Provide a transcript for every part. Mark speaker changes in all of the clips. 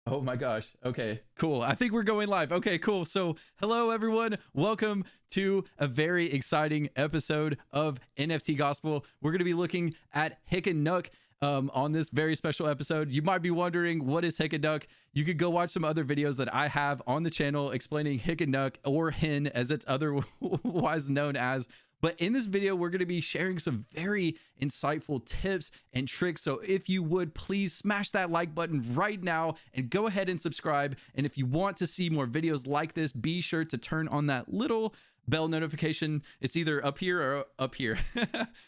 Speaker 1: Oh my gosh. Okay, cool. I think we're going live. Okay, cool. So, hello everyone. Welcome to a very exciting episode of NFT Gospel. We're going to be looking at Hic and Nunc on this very special episode. You might be wondering, what is Hic and Nunc? You could go watch some other videos that I have on the channel explaining Hic and Nunc, or Hin as it's otherwise known as. But in this video, we're going to be sharing some very insightful tips and tricks. So if you would, please smash that like button right now and go ahead and subscribe. And if you want to see more videos like this, be sure to turn on that little bell notification. It's either up here or up here.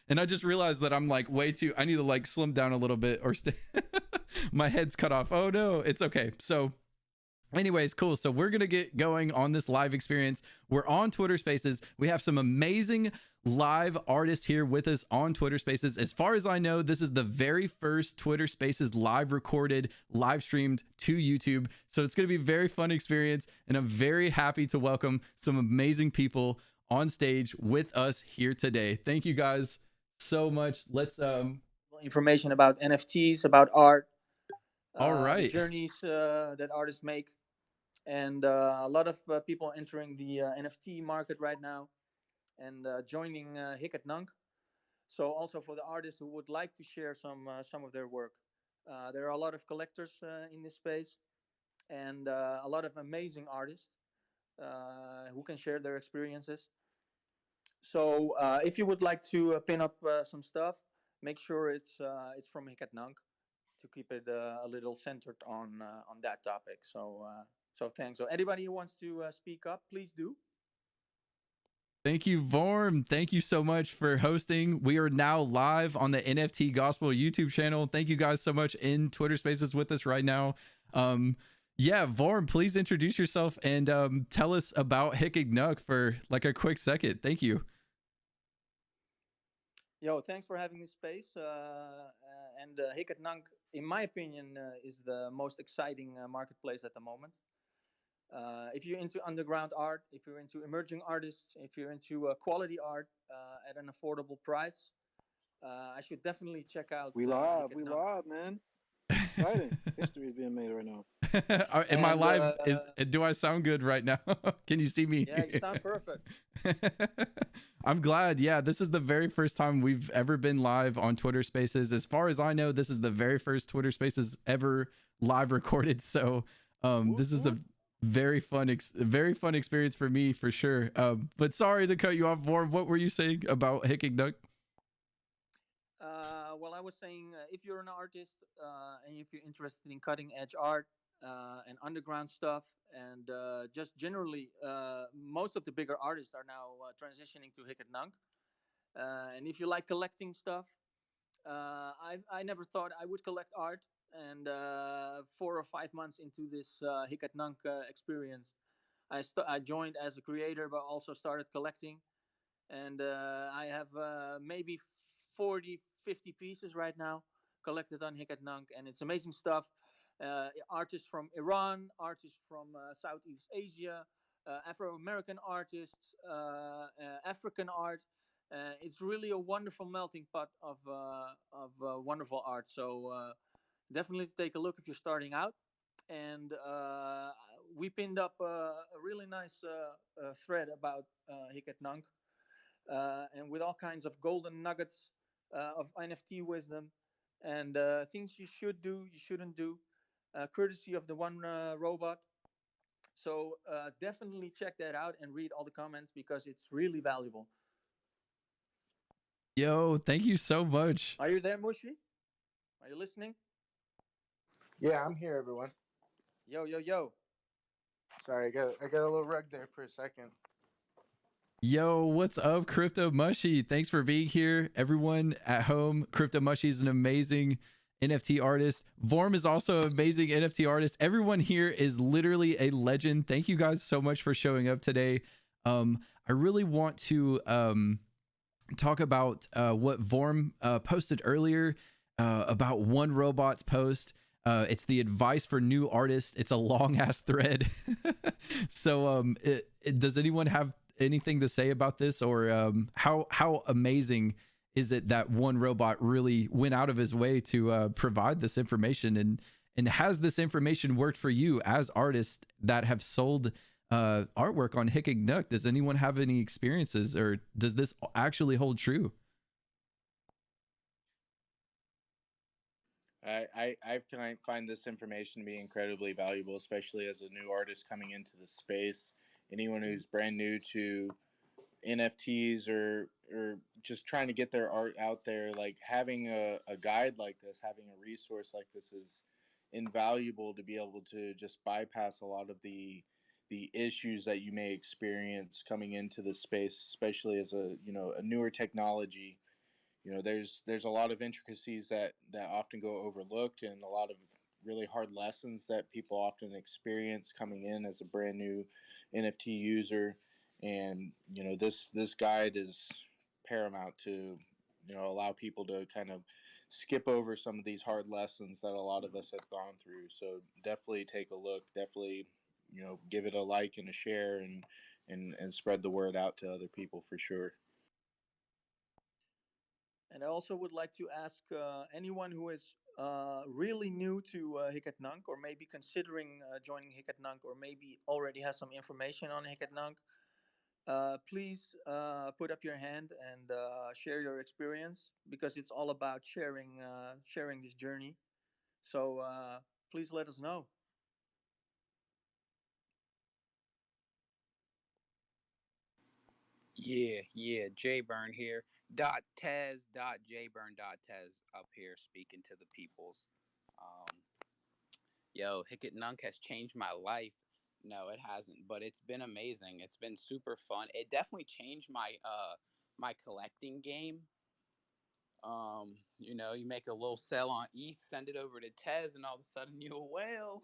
Speaker 1: And I just realized that I'm like way too, I need to like slim down a little bit or stay. My head's cut off. Oh no, it's okay. So anyways, cool. So we're going to get going on this live experience. We're on Twitter Spaces. We have some amazing live artists here with us on Twitter Spaces. As far as I know, this is the very first Twitter Spaces live recorded, live streamed to YouTube. So it's going to be a very fun experience. And I'm very happy to welcome some amazing people on stage with us here today. Thank you guys so much. Let's
Speaker 2: information about NFTs, about art,
Speaker 1: all right.
Speaker 2: the journeys that artists make. And a lot of people entering the NFT market right now and joining Hic and Nunc. So also for the artists who would like to share some of their work. There are a lot of collectors in this space, and a lot of amazing artists who can share their experiences. So if you would like to pin up some stuff, make sure it's from Hic and Nunc to keep it a little centered on that topic. So thanks. So anybody who wants to speak up, please do.
Speaker 1: Thank you, Vorm. Thank you so much for hosting. We are now live on the NFT Gospel YouTube channel. Thank you guys so much in Twitter Spaces with us right now. Yeah, Vorm, please introduce yourself and tell us about Hic and Nunc for like a quick second. Thank you.
Speaker 2: Yo, thanks for having this space. And Hic and Nunc, in my opinion, is the most exciting marketplace at the moment. If you're into underground art, if you're into emerging artists, if you're into quality art at an affordable price, I should definitely check out.
Speaker 3: We live, man. Exciting. History is being made right now.
Speaker 1: Am I live? Do I sound good right now? Can you see me?
Speaker 2: Yeah, you sound perfect.
Speaker 1: I'm glad. Yeah, this is the very first time we've ever been live on Twitter Spaces. As far as I know, this is the very first Twitter Spaces ever live recorded. So this is a very fun experience for me, for sure. But sorry to cut you off, Vorm. What were you saying about Hic and Nunc?
Speaker 2: Well, I was saying, if you're an artist and if you're interested in cutting edge art and underground stuff, and just generally, most of the bigger artists are now transitioning to Hic and Nunc. And if you like collecting stuff, I never thought I would collect art. And 4 or 5 months into this Hic and Nunc experience, I joined as a creator, but also started collecting. And I have maybe 40, 50 pieces right now collected on Hic and Nunc, and it's amazing stuff. Artists from Iran, artists from Southeast Asia, Afro-American artists, African art. It's really a wonderful melting pot of wonderful art. So definitely take a look if you're starting out. And we pinned up a really nice thread about Hic and Nunc, and with all kinds of golden nuggets of NFT wisdom and things you should do, you shouldn't do, courtesy of the one robot. So definitely check that out and read all the comments, because it's really valuable.
Speaker 1: Yo, thank you so much.
Speaker 2: Are you there, Mushi? Are you listening?
Speaker 3: Yeah, I'm here, everyone.
Speaker 2: Yo.
Speaker 3: Sorry, I got a little rug there for a second.
Speaker 1: Yo, what's up, Crypto Mushy? Thanks for being here. Everyone at home, Crypto Mushy is an amazing NFT artist. Vorm is also an amazing NFT artist. Everyone here is literally a legend. Thank you guys so much for showing up today. I really want to talk about what Vorm posted earlier about one robot's post. It's the advice for new artists. It's a long ass thread. So does anyone have anything to say about this, or how amazing is it that one robot really went out of his way to provide this information And has this information worked for you as artists that have sold artwork on Hic et Nunc? Does anyone have any experiences, or does this actually hold true?
Speaker 4: Find this information to be incredibly valuable, especially as a new artist coming into the space. Anyone who's brand new to NFTs or just trying to get their art out there, like having a guide like this, having a resource like this is invaluable to be able to just bypass a lot of the issues that you may experience coming into the space, especially as a newer technology. There's a lot of intricacies that often go overlooked, and a lot of really hard lessons that people often experience coming in as a brand new NFT user. And this guide is paramount to allow people to kind of skip over some of these hard lessons that a lot of us have gone through. So definitely take a look, definitely give it a like and a share, and spread the word out to other people for sure.
Speaker 2: And I also would like to ask anyone who is really new to Hic et Nunc, or maybe considering joining Hic et Nunc, or maybe already has some information on Hic et Nunc, please put up your hand and share your experience, because it's all about sharing this journey. So please let us know.
Speaker 5: Yeah, yeah, Jburn here. Dot Tez. Dot Jburn. Dot Tez up here speaking to the peoples. Um, Yo, Hickett Nunk has changed my life. No, it hasn't, but it's been amazing. It's been super fun. It definitely changed my collecting game. You make a little sell on ETH, send it over to Tez, and all of a sudden you're a whale.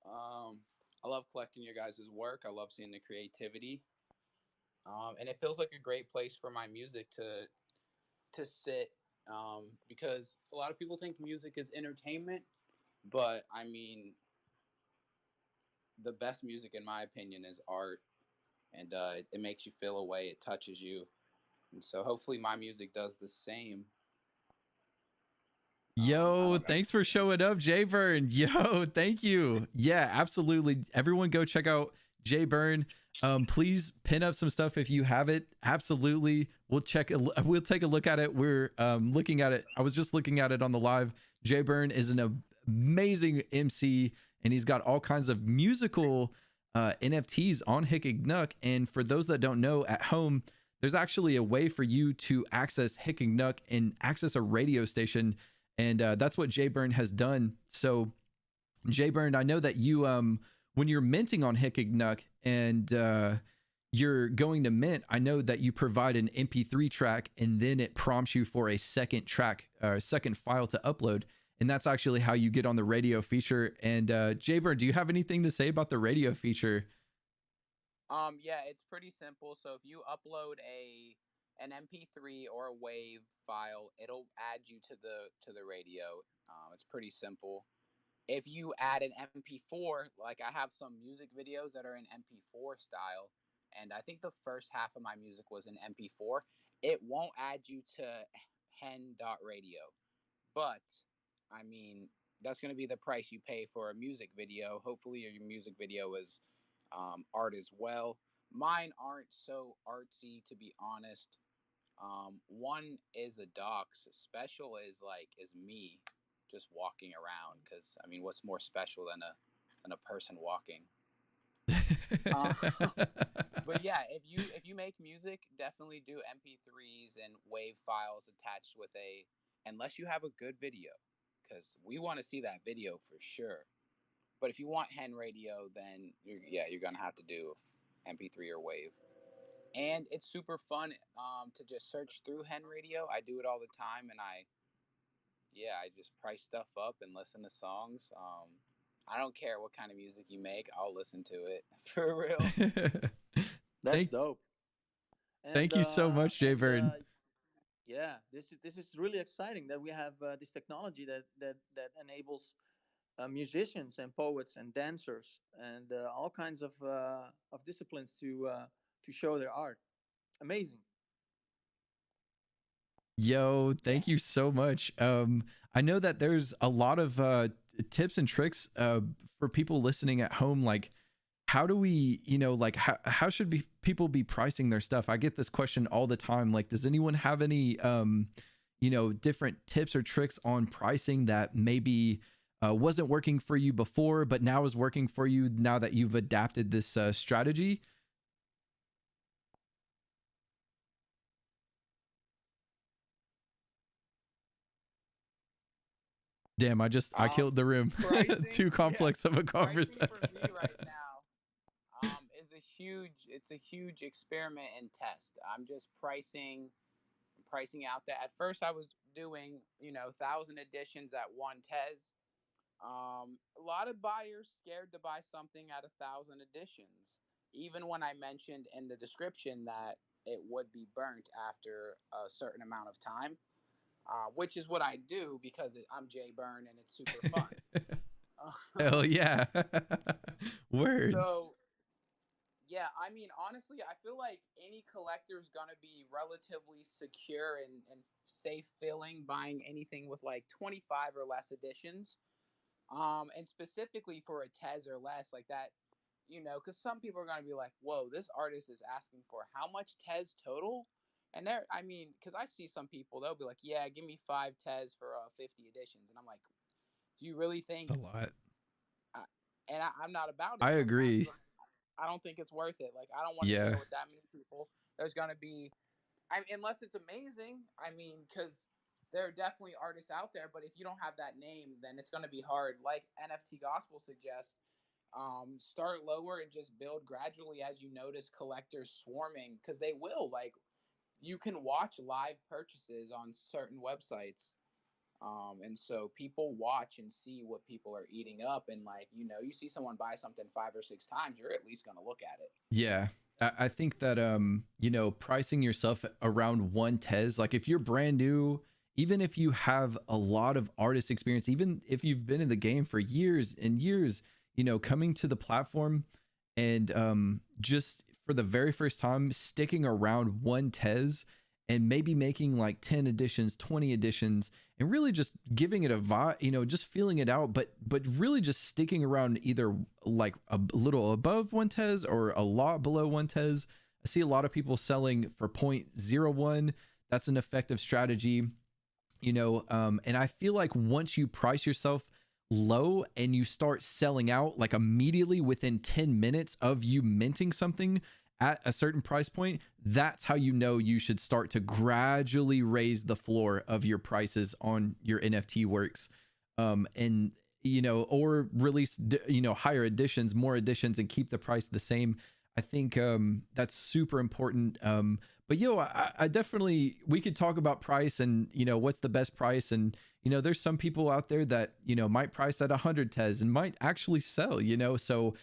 Speaker 5: I love collecting your guys' work. I love seeing the creativity. And it feels like a great place for my music to sit, because a lot of people think music is entertainment, but I mean, the best music, in my opinion, is art, and it makes you feel a way. It touches you, and so hopefully my music does the same. I
Speaker 1: Yo,
Speaker 5: don't know.
Speaker 1: thanks for showing up, Jay Burn. Yo, thank you. Yeah, absolutely. Everyone go check out Jay Burn. Please pin up some stuff if you have it. Absolutely. We'll take a look at it. We're looking at it. I was just looking at it on the live. Jay Burn is an amazing MC, and he's got all kinds of musical NFTs on Hic et Nunc. And for those that don't know at home, there's actually a way for you to access Hic et Nunc and access a radio station, and that's what Jay Burn has done. So Jay Burn, I know that you when you're minting on Hic et Nunc and you're going to mint, I know that you provide an MP3 track and then it prompts you for a second track or second file to upload, and that's actually how you get on the radio feature. And Jay Burn, do you have anything to say about the radio feature?
Speaker 5: Yeah, it's pretty simple. So if you upload an MP3 or a WAV file, it'll add you to the radio. It's pretty simple. If you add an MP4, like I have some music videos that are in MP4 style, and I think the first half of my music was in MP4, it won't add you to hen.radio. But I mean, that's going to be the price you pay for a music video. Hopefully, your music video is art as well. Mine aren't so artsy, to be honest. One is a docs. Special is me just walking around, because I mean, what's more special than a person walking? Uh, but yeah, if you make music, definitely do MP3s and WAV files attached with a, unless you have a good video, because we want to see that video for sure. But if you want hen radio, then you're gonna have to do MP3 or WAV. And it's super fun to just search through hen radio. I do it all the time, and I just price stuff up and listen to songs. I don't care what kind of music you make, I'll listen to it for real.
Speaker 2: That's
Speaker 1: thank
Speaker 2: dope. And
Speaker 1: thank you so much, Jay Burn.
Speaker 2: yeah, this is really exciting that we have this technology that enables musicians and poets and dancers and all kinds of disciplines to show their art. Amazing.
Speaker 1: Yo, thank you so much. I know that there's a lot of tips and tricks for people listening at home. Like, how do we, like how should people be pricing their stuff? I get this question all the time. Like, does anyone have any different tips or tricks on pricing that maybe wasn't working for you before, but now is working for you now that you've adapted this strategy? Damn, I killed the room.
Speaker 5: Pricing,
Speaker 1: Too complex of a
Speaker 5: pricing
Speaker 1: conversation.
Speaker 5: for me right now is a huge experiment and test. I'm just pricing out that. At first I was doing 1,000 editions at one Tez. A lot of buyers scared to buy something at 1,000 editions, even when I mentioned in the description that it would be burnt after a certain amount of time, which is what I do because I'm Jay Burn and it's super fun.
Speaker 1: Hell yeah. Word.
Speaker 5: So yeah, I mean, honestly, I feel like any collector is going to be relatively secure and safe feeling buying anything with like 25 or less editions. And specifically for a Tez or less, like that, because some people are going to be like, whoa, this artist is asking for how much Tez total? And I mean, because I see some people, they'll be like, yeah, give me 5 Tez for 50 editions. And I'm like, do you really think?
Speaker 1: That's a lot.
Speaker 5: I'm not about it.
Speaker 1: I agree.
Speaker 5: I don't think it's worth it. Like, I don't want to deal with that many people. There's going to be, unless it's amazing, I mean, because there are definitely artists out there, but if you don't have that name, then it's going to be hard. Like NFT Gospel suggests, start lower and just build gradually as you notice collectors swarming, because they will. Like, you can watch live purchases on certain websites. And so people watch and see what people are eating up. And like, you see someone buy something 5 or 6 times, you're at least going to look at it.
Speaker 1: Yeah. I think that, pricing yourself around one Tez, like if you're brand new, even if you have a lot of artist experience, even if you've been in the game for years and years, coming to the platform and just for the very first time, sticking around one Tez and maybe making like 10 editions, 20 editions, and really just giving it a vibe, just feeling it out, but really just sticking around either like a little above one Tez or a lot below one Tez. I see a lot of people selling for 0.01. That's an effective strategy, and I feel like once you price yourself low and you start selling out like immediately within 10 minutes of you minting something at a certain price point, that's how you should start to gradually raise the floor of your prices on your NFT works. And or release higher editions, more editions, and keep the price the same. I think that's super important. But I definitely, we could talk about price and what's the best price, and there's some people out there that might price at 100 Tez and might actually sell. So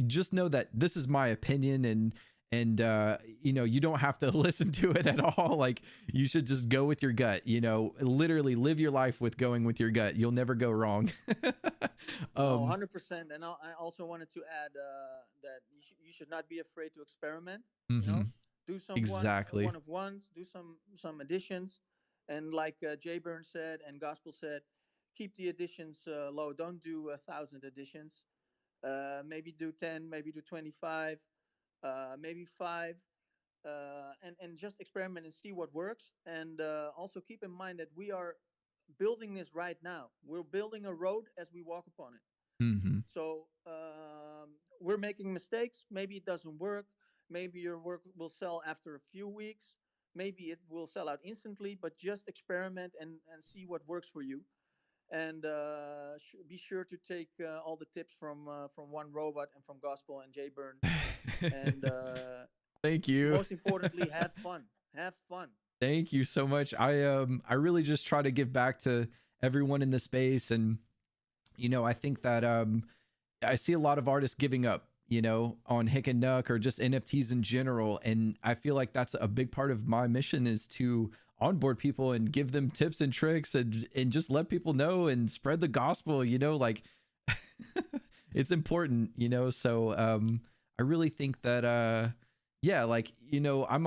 Speaker 1: just know that this is my opinion, and you don't have to listen to it at all. Like, you should just go with your gut. Literally live your life with going with your gut. You'll never go wrong.
Speaker 2: 100%. And I also wanted to add that you should not be afraid to experiment. Do some
Speaker 1: exactly
Speaker 2: one of ones, do some additions, and like Jay Burns said and Gospel said, keep the additions low. Don't do 1,000 additions. Maybe do 10, maybe do 25, maybe 5, and just experiment and see what works. And also keep in mind that we are building this right now. We're building a road as we walk upon it. So we're making mistakes. Maybe it doesn't work. Maybe your work will sell after a few weeks. Maybe it will sell out instantly, but just experiment and see what works for you. And be sure to take all the tips from One Robot and from Gospel and Jay Burn. And
Speaker 1: thank you.
Speaker 2: Most importantly, have fun. Have fun.
Speaker 1: Thank you so much. I really just try to give back to everyone in the space, and I think that I see a lot of artists giving up, on Hic and Nunc or just NFTs in general. And I feel like that's a big part of my mission, is to onboard people and give them tips and tricks and just let people know and spread the gospel, like it's important, so I really think that I'm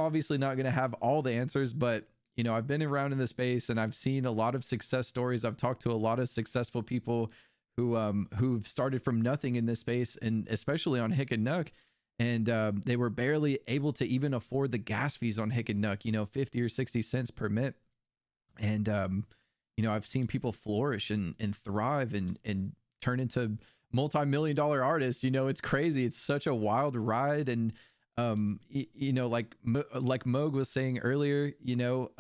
Speaker 1: obviously not going to have all the answers, but you know, I've been around in the space and I've seen a lot of success stories. I've talked to a lot of successful people who've started from nothing in this space, and especially on Hick and Nuck. And they were barely able to even afford the gas fees on Hick and Nuck, you know, 50 or 60 cents per mint. And you know, I've seen people flourish and thrive and turn into multi-million-dollar artists. You know, it's crazy. It's such a wild ride. And you know, like Moog was saying earlier, you know,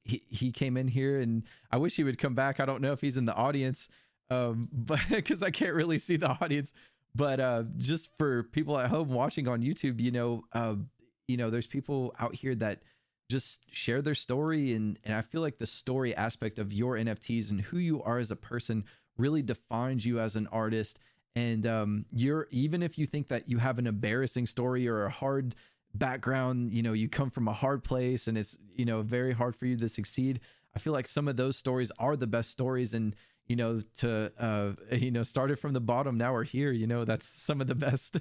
Speaker 1: he came in here, and I wish he would come back. I don't know if he's in the audience, but because I can't really see the audience. But just for people at home watching on YouTube, you know, there's people out here that just share their story, and I feel like the story aspect of your NFTs and who you are as a person really defines you as an artist. And you're, even if you think that you have an embarrassing story or a hard background, you know, you come from a hard place and it's, you know, very hard for you to succeed, I feel like some of those stories are the best stories. And you know, to you know, started from the bottom, now we're here, you know, that's some of the best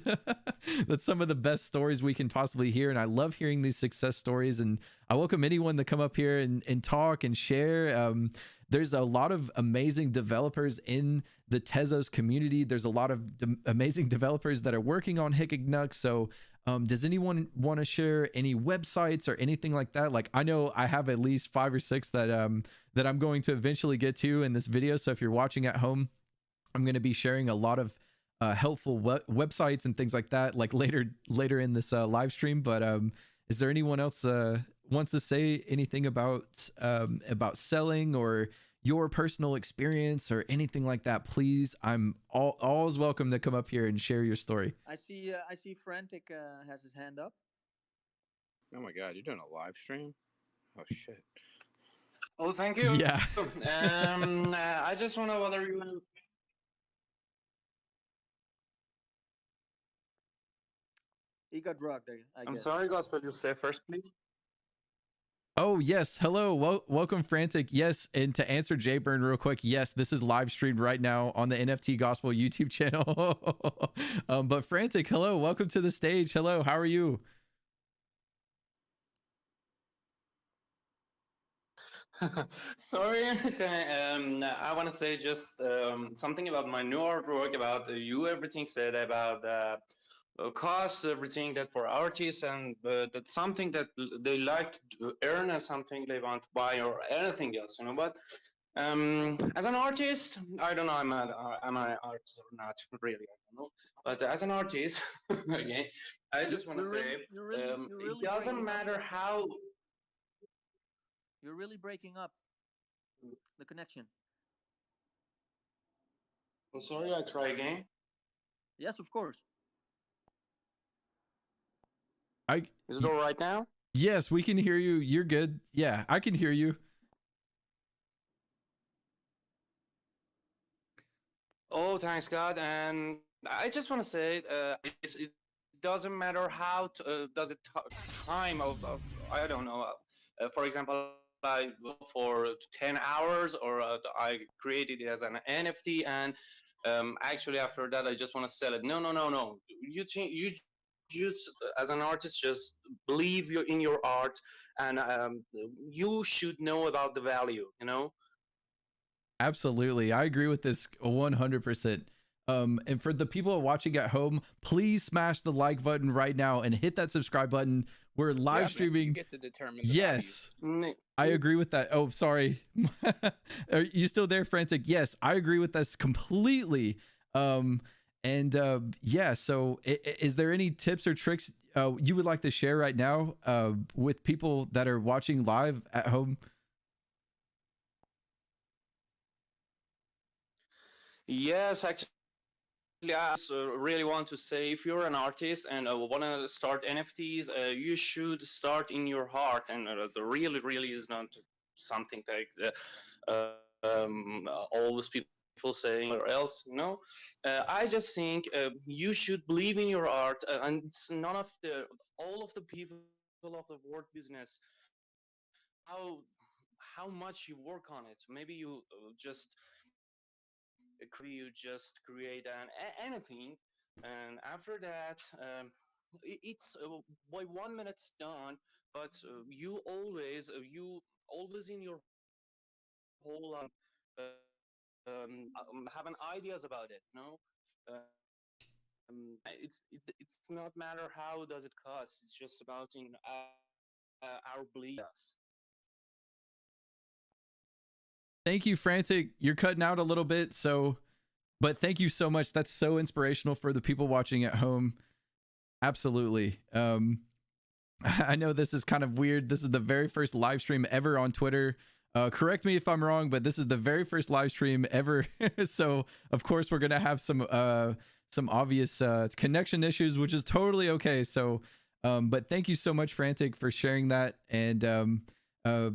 Speaker 1: that's some of the best stories we can possibly hear. And I love hearing these success stories, and I welcome anyone to come up here and talk and share. There's a lot of amazing developers in the Tezos community. There's a lot of amazing developers that are working on Hick and Nuck. So does anyone want to share any websites or anything like that? Like, I know I have at least 5 or 6 that I'm going to eventually get to in this video. So if you're watching at home, I'm going to be sharing a lot of helpful websites and things like that, like later in this live stream. But is there anyone else wants to say anything about selling or your personal experience or anything like that? Please, I'm always welcome to come up here and share your story.
Speaker 2: I see Frantic has his hand up.
Speaker 6: Oh my god, you're doing a live stream? Oh shit.
Speaker 3: Oh, thank you.
Speaker 1: Yeah.
Speaker 3: I just want to bother you.
Speaker 2: He got drugged, I guess.
Speaker 3: I'm sorry, Gospel. You say first, please.
Speaker 1: Oh yes, hello, welcome Frantic. Yes, and to answer Jayburn real quick, yes, this is live streamed right now on the NFT Gospel YouTube channel. But Frantic, hello, welcome to the stage. Hello, how are you?
Speaker 3: Sorry, I want to say just something about my new artwork, about you, everything said about cost, everything that for artists, and that's something that they like to earn and something they want to buy or anything else, you know. But as an artist, I don't know, am I artist or not, really, I don't know. But as an artist, again, I just want to say, it doesn't matter how.
Speaker 2: You're really breaking up the connection.
Speaker 3: I'm sorry, I try again.
Speaker 2: Yes, of course.
Speaker 3: Is it all right now?
Speaker 1: Yes, we can hear you. You're good. Yeah, I can hear you.
Speaker 3: Oh, thanks God. And I just want to say, it doesn't matter how does it time of I don't know. For example, I go for 10 hours, or I created it as an NFT, and actually after that I just want to sell it. No. You just, as an artist, just believe in your art, and you should know about the value, you know.
Speaker 1: Absolutely. I agree with this 100%. And for the people watching at home, please smash the like button right now and hit that subscribe button. We're live streaming.
Speaker 6: You get to determine the
Speaker 1: yes.
Speaker 6: value.
Speaker 1: I agree with that. Oh, sorry. Are you still there, Frantic? Yes, I agree with this completely. Yeah, so is there any tips or tricks you would like to share right now with people that are watching live at home?
Speaker 3: Yes, actually, I really want to say, if you're an artist and want to start NFTs, you should start in your heart. And the really is not something like always people saying or else. No, I just think you should believe in your art, and it's none of the all of the people of the world business. How much you work on it. Maybe you just create anything, and after that it's by 1 minute done. But you always you always in your whole having ideas about it, you know. It's not matter how does it cost. It's just about our beliefs.
Speaker 1: Thank you, Frantic. You're cutting out a little bit, so but thank you so much. That's so inspirational for the people watching at home. Absolutely. I know this is kind of weird. This is the very first live stream ever on Twitter. Correct me if I'm wrong, but this is the very first live stream ever. So of course we're gonna have some obvious connection issues, which is totally okay. So, but thank you so much, Frantic, for sharing that. And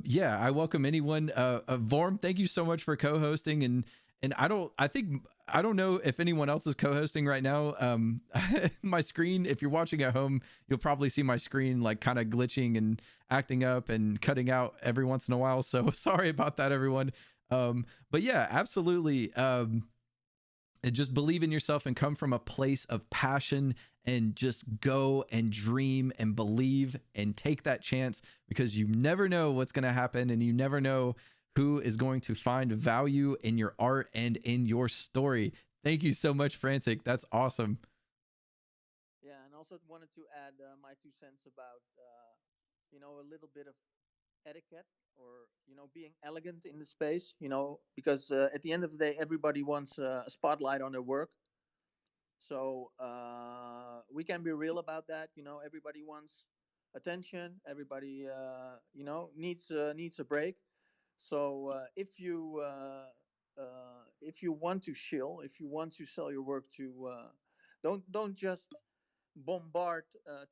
Speaker 1: yeah, I welcome anyone. Vorm, thank you so much for co-hosting. And I don't know if anyone else is co-hosting right now. My screen, if you're watching at home, you'll probably see my screen like kind of glitching and acting up and cutting out every once in a while. So sorry about that, everyone. But yeah, absolutely. And just believe in yourself and come from a place of passion and just go and dream and believe and take that chance, because you never know what's going to happen, and you never know who is going to find value in your art and in your story. Thank you so much, Frantic. That's awesome.
Speaker 2: Yeah, and also wanted to add my 2 cents about a little bit of etiquette, or being elegant in the space. Because at the end of the day, everybody wants a spotlight on their work. So we can be real about that. Everybody wants attention. Everybody needs a break. So if you want to shill, if you want to sell your work to, don't just bombard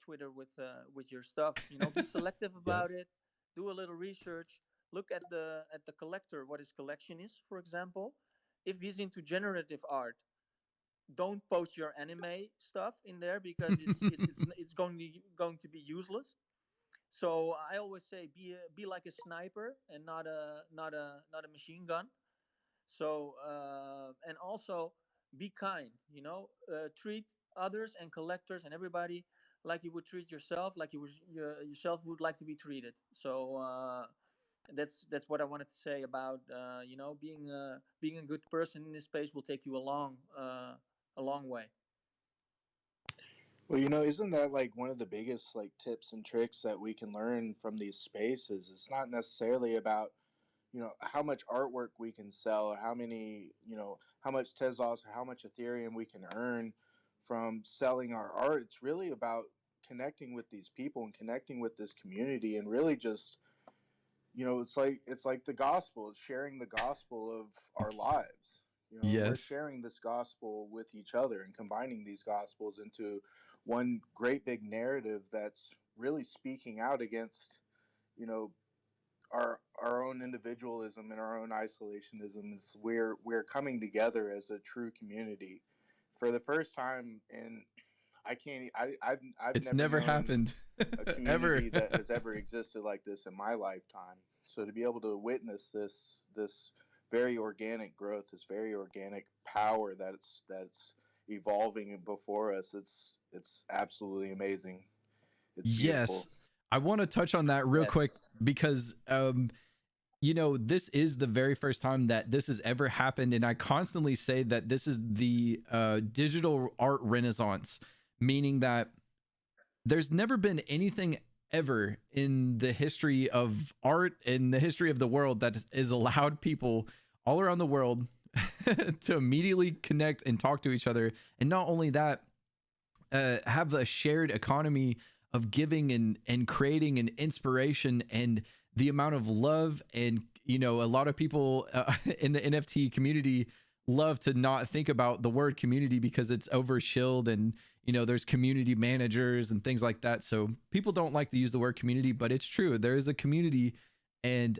Speaker 2: Twitter with your stuff. Be selective
Speaker 1: Yes.
Speaker 2: about it. Do a little research. Look at the collector. What his collection is, for example. If he's into generative art, don't post your anime stuff in there, because it's going to be useless. So I always say be like a sniper and not a machine gun. So and also be kind. Treat others and collectors and everybody like you would treat yourself, like yourself would like to be treated. So that's what I wanted to say about being a good person in this space will take you a long way.
Speaker 4: Well, isn't that like one of the biggest like tips and tricks that we can learn from these spaces? It's not necessarily about, how much artwork we can sell, how many, how much Tezos or how much Ethereum we can earn from selling our art. It's really about connecting with these people and connecting with this community, and really just, it's like the gospel. It's sharing the gospel of our lives. We're
Speaker 1: Yes.
Speaker 4: sharing this gospel with each other and combining these gospels into one great big narrative that's really speaking out against, you know, our own individualism and our own isolationism. Is we're coming together as a true community for the first time. And I've
Speaker 1: It's
Speaker 4: never
Speaker 1: never
Speaker 4: known
Speaker 1: happened
Speaker 4: a
Speaker 1: ever.
Speaker 4: community that has ever existed like this in my lifetime. So to be able to witness this very organic growth, this very organic power that's evolving before us, it's absolutely amazing. It's beautiful.
Speaker 1: Yes. I want to touch on that real quick,
Speaker 2: Yes.
Speaker 1: because this is the very first time that this has ever happened, and I constantly say that this is the digital art renaissance, meaning that there's never been anything ever in the history of art, in the history of the world, that is allowed people all around the world to immediately connect and talk to each other. And not only that, have a shared economy of giving and creating an inspiration, and the amount of love. And a lot of people in the NFT community love to not think about the word community, because it's over shilled, and there's community managers and things like that. So people don't like to use the word community, but it's true, there is a community. And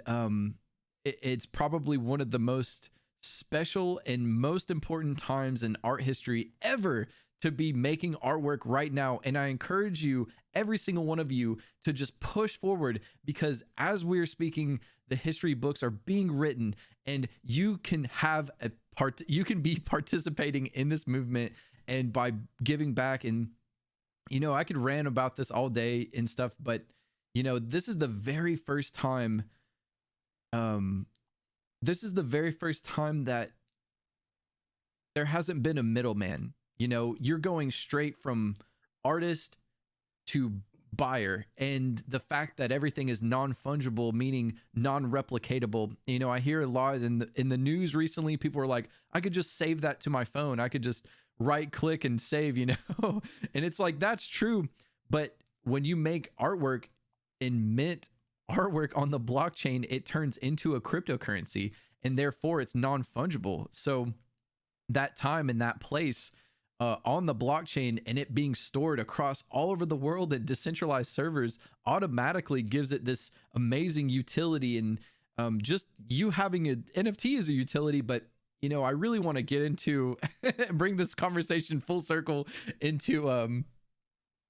Speaker 1: it's probably one of the most special and most important times in art history ever to be making artwork right now. And I encourage you, every single one of you, to just push forward, because as we're speaking, the history books are being written, and you can have a part, you can be participating in this movement, and by giving back. And I could rant about this all day and stuff, but this is the very first time um this is the very first time that there hasn't been a middleman. You know, you're going straight from artist to buyer, and the fact that everything is non-fungible, meaning non-replicatable. You know, I hear a lot in the news recently, people are like, I could just save that to my phone, I could just right click and save, you know. And it's like, that's true, but when you make artwork and mint artwork on the blockchain, it turns into a cryptocurrency, and therefore it's non-fungible. So that time and that place on the blockchain, and it being stored across all over the world at decentralized servers, automatically gives it this amazing utility. And just you having an NFT as a utility. But you know, I really want to get into bring this conversation full circle into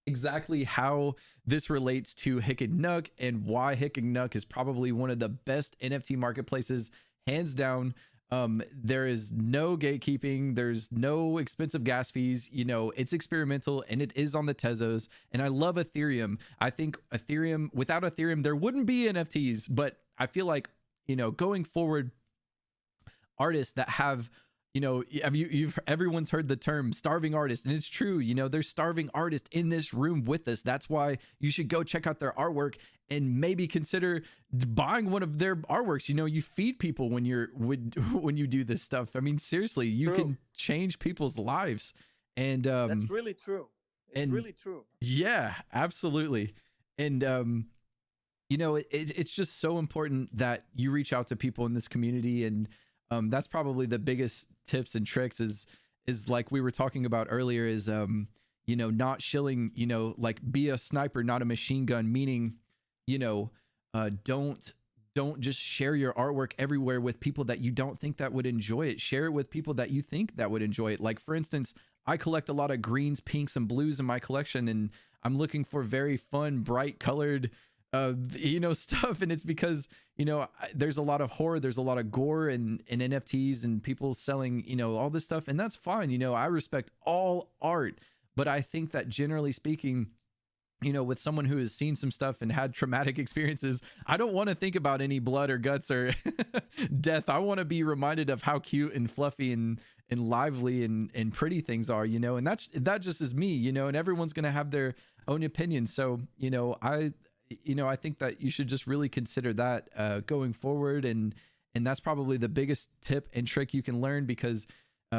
Speaker 1: exactly how this relates to Nunc, and why Nunc is probably one of the best NFT marketplaces, hands down. There is no gatekeeping, there's no expensive gas fees, you know, it's experimental, and it is on the Tezos. And I love Ethereum. I think Ethereum, without Ethereum there wouldn't be NFTs. But I feel like, you know, going forward, artists that have, you know, you've everyone's heard the term starving artist, and it's true. You know, there's starving artists in this room with us. That's why you should go check out their artwork and maybe consider buying one of their artworks. You know, you feed people when when you do this stuff. I mean, seriously, you can change people's lives. And
Speaker 2: that's really true. It's really true.
Speaker 1: Yeah, absolutely. And you know, it's just so important that you reach out to people in this community. And that's probably the biggest tips and tricks is like we were talking about earlier, is you know, not shilling, you know, like, be a sniper, not a machine gun, meaning, you know, don't just share your artwork everywhere with people that you don't think that would enjoy it. Share it with people that you think that would enjoy it. Like, for instance, I collect a lot of greens, pinks, and blues in my collection, and I'm looking for very fun, bright colored you know, stuff. And it's because, you know, there's a lot of horror, there's a lot of gore and NFTs and people selling, you know, all this stuff, and that's fine. You know, I respect all art, but I think that generally speaking, you know, with someone who has seen some stuff and had traumatic experiences, I don't want to think about any blood or guts or death. I want to be reminded of how cute and fluffy and lively and pretty things are, you know. And that just is me, you know, and everyone's going to have their own opinion. So, you know, I think that you should just really consider that going forward. And that's probably the biggest tip and trick you can learn, because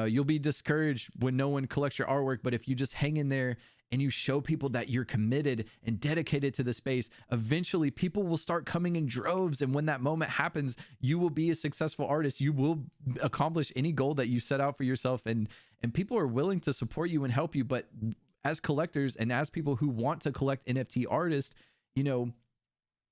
Speaker 1: you'll be discouraged when no one collects your artwork. But if you just hang in there and you show people that you're committed and dedicated to the space, eventually people will start coming in droves. And when that moment happens, you will be a successful artist. You will accomplish any goal that you set out for yourself, and people are willing to support you and help you. But as collectors and as people who want to collect NFT artists, you know,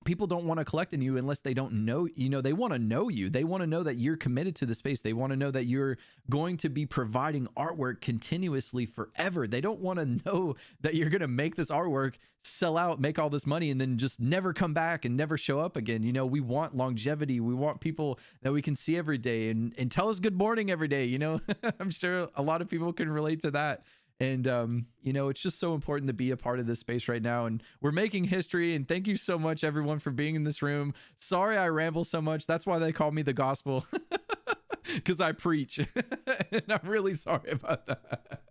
Speaker 1: people don't want to collect in you unless they don't know, you know, they want to know you. They want to know that you're committed to the space. They want to know that you're going to be providing artwork continuously forever. They don't want to know that you're going to make this artwork, sell out, make all this money, and then just never come back and never show up again. You know, we want longevity. We want people that we can see every day and tell us good morning every day. You know, I'm sure a lot of people can relate to that. And you know, it's just so important to be a part of this space right now, and we're making history. And thank you so much, everyone, for being in this room. Sorry I ramble so much. That's why they call me the gospel, because I preach. And I'm really sorry about that.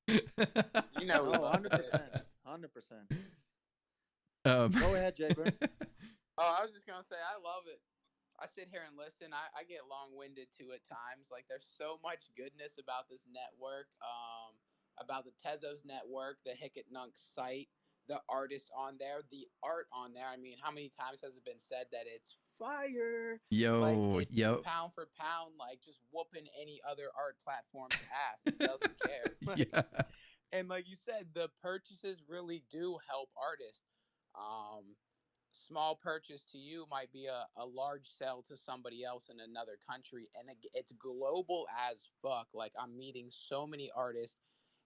Speaker 5: You know,
Speaker 2: 100%. 100%. Go ahead, Jaybird.
Speaker 5: Oh, I was just gonna say, I love it. I sit here and listen. I get long-winded too at times. Like, there's so much goodness about this network, about the Tezos network, the Nunc site, the artists on there, the art on there. I mean, how many times has it been said that it's fire? Like, it's pound for pound, like just whooping any other art platform's ass. It doesn't care. Like,
Speaker 1: yeah.
Speaker 5: And like you said, the purchases really do help artists. Small purchase to you might be a large sell to somebody else in another country, and it's global as fuck. Like, I'm meeting so many artists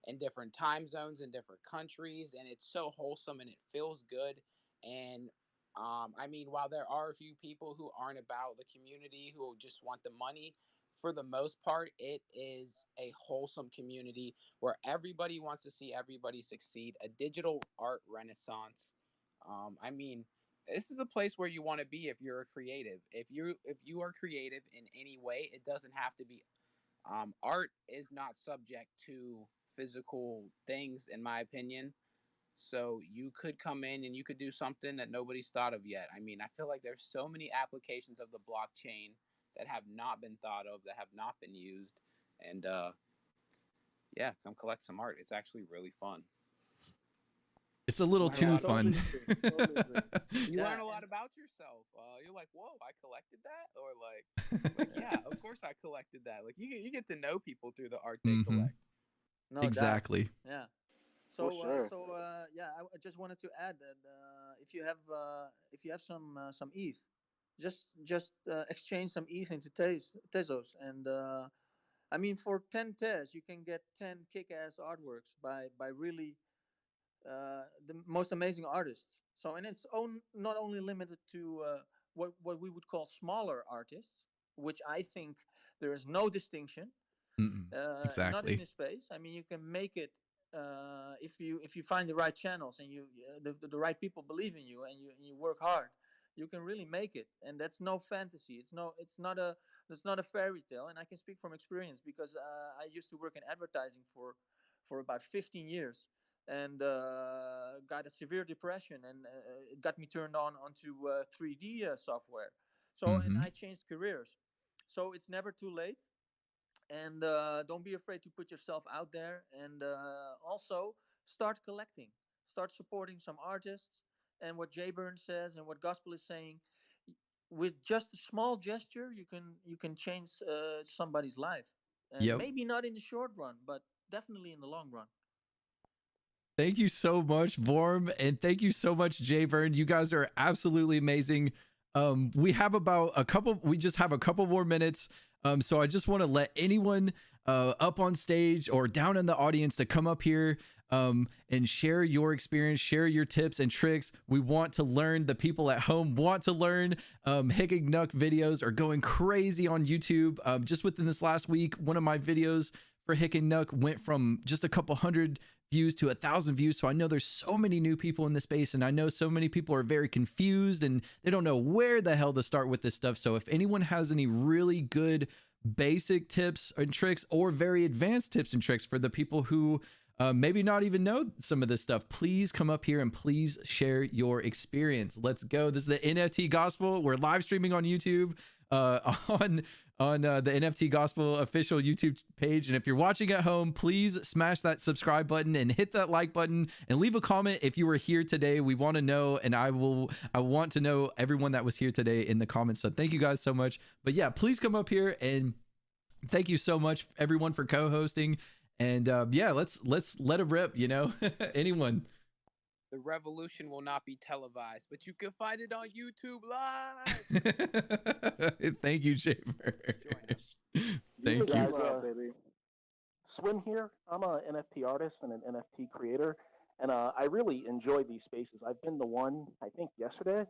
Speaker 5: in different time zones in different countries, and it's so wholesome and it feels good. And I mean, while there are a few people who aren't about the community, who just want the money, for the most part it is a wholesome community where everybody wants to see everybody succeed, a digital art renaissance. I mean, this is a place where you want to be if you're a creative. If you are creative in any way, it doesn't have to be. Art is not subject to physical things, in my opinion. So you could come in and you could do something that nobody's thought of yet. I mean, I feel like there's so many applications of the blockchain that have not been thought of, that have not been used. And yeah, come collect some art. It's actually really fun.
Speaker 1: It's a little too fun.
Speaker 2: Totally agree.
Speaker 5: You
Speaker 2: Yeah,
Speaker 5: learn a lot
Speaker 2: and
Speaker 5: about yourself. You're like, whoa, I collected that, or like yeah, of course I collected that. Like you get to know people through the art they collect.
Speaker 2: no doubt.
Speaker 1: Exactly.
Speaker 2: Yeah.
Speaker 4: For sure.
Speaker 2: Yeah, I just wanted to add that if you have some ETH, just exchange some ETH into Tezos, and I mean for 10 Tez you can get 10 kick-ass artworks by really the most amazing artists. So, and it's not only limited to what we would call smaller artists, which I think there is no distinction, not in
Speaker 1: Exactly.
Speaker 2: this space. I mean, you can make it if you find the right channels and the right people believe in you, and you work hard. You can really make it, and that's no fantasy. It's not a fairy tale. And I can speak from experience because I used to work in advertising for about 15 years, and got a severe depression, and it got me turned onto 3D software. So, and
Speaker 1: Hmm.
Speaker 2: I changed careers. So it's never too late, and don't be afraid to put yourself out there, and also start collecting, start supporting some artists. And what Jay Burns says and what Gospel is saying, with just a small gesture you can change somebody's life, and
Speaker 1: Yep.
Speaker 2: maybe not in the short run, but definitely in the long run.
Speaker 1: Thank you so much, Vorm, and thank you so much, Jay Byrne. You guys are absolutely amazing. We have about a couple. We just have a couple more minutes. So I just want to let anyone up on stage or down in the audience to come up here and share your experience, share your tips and tricks. We want to learn. The people at home want to learn. Hickey Nuck videos are going crazy on YouTube. Just within this last week, one of my videos for Hickey Nuck went from just a couple hundred views to 1,000 views. So I know there's so many new people in the space, and I know so many people are very confused and they don't know where the hell to start with this stuff. So if anyone has any really good basic tips and tricks, or very advanced tips and tricks for the people who maybe not even know some of this stuff, please come up here and please share your experience. Let's go. This is the NFT Gospel. We're live streaming on YouTube on the NFT Gospel official YouTube page. And if you're watching at home, please smash that subscribe button and hit that like button and leave a comment if you were here today. We want to know, and I want to know everyone that was here today in the comments. So thank you guys so much. But yeah, please come up here, and thank you so much everyone for co-hosting. And yeah, let's let it rip, anyone.
Speaker 5: The revolution will not be televised, but you can find it on YouTube Live.
Speaker 1: Thank you, Shaver. Thank you.
Speaker 7: Guys, baby. Swin here. I'm a NFT artist and an NFT creator, and I really enjoy these spaces. I've been to one, I think yesterday. It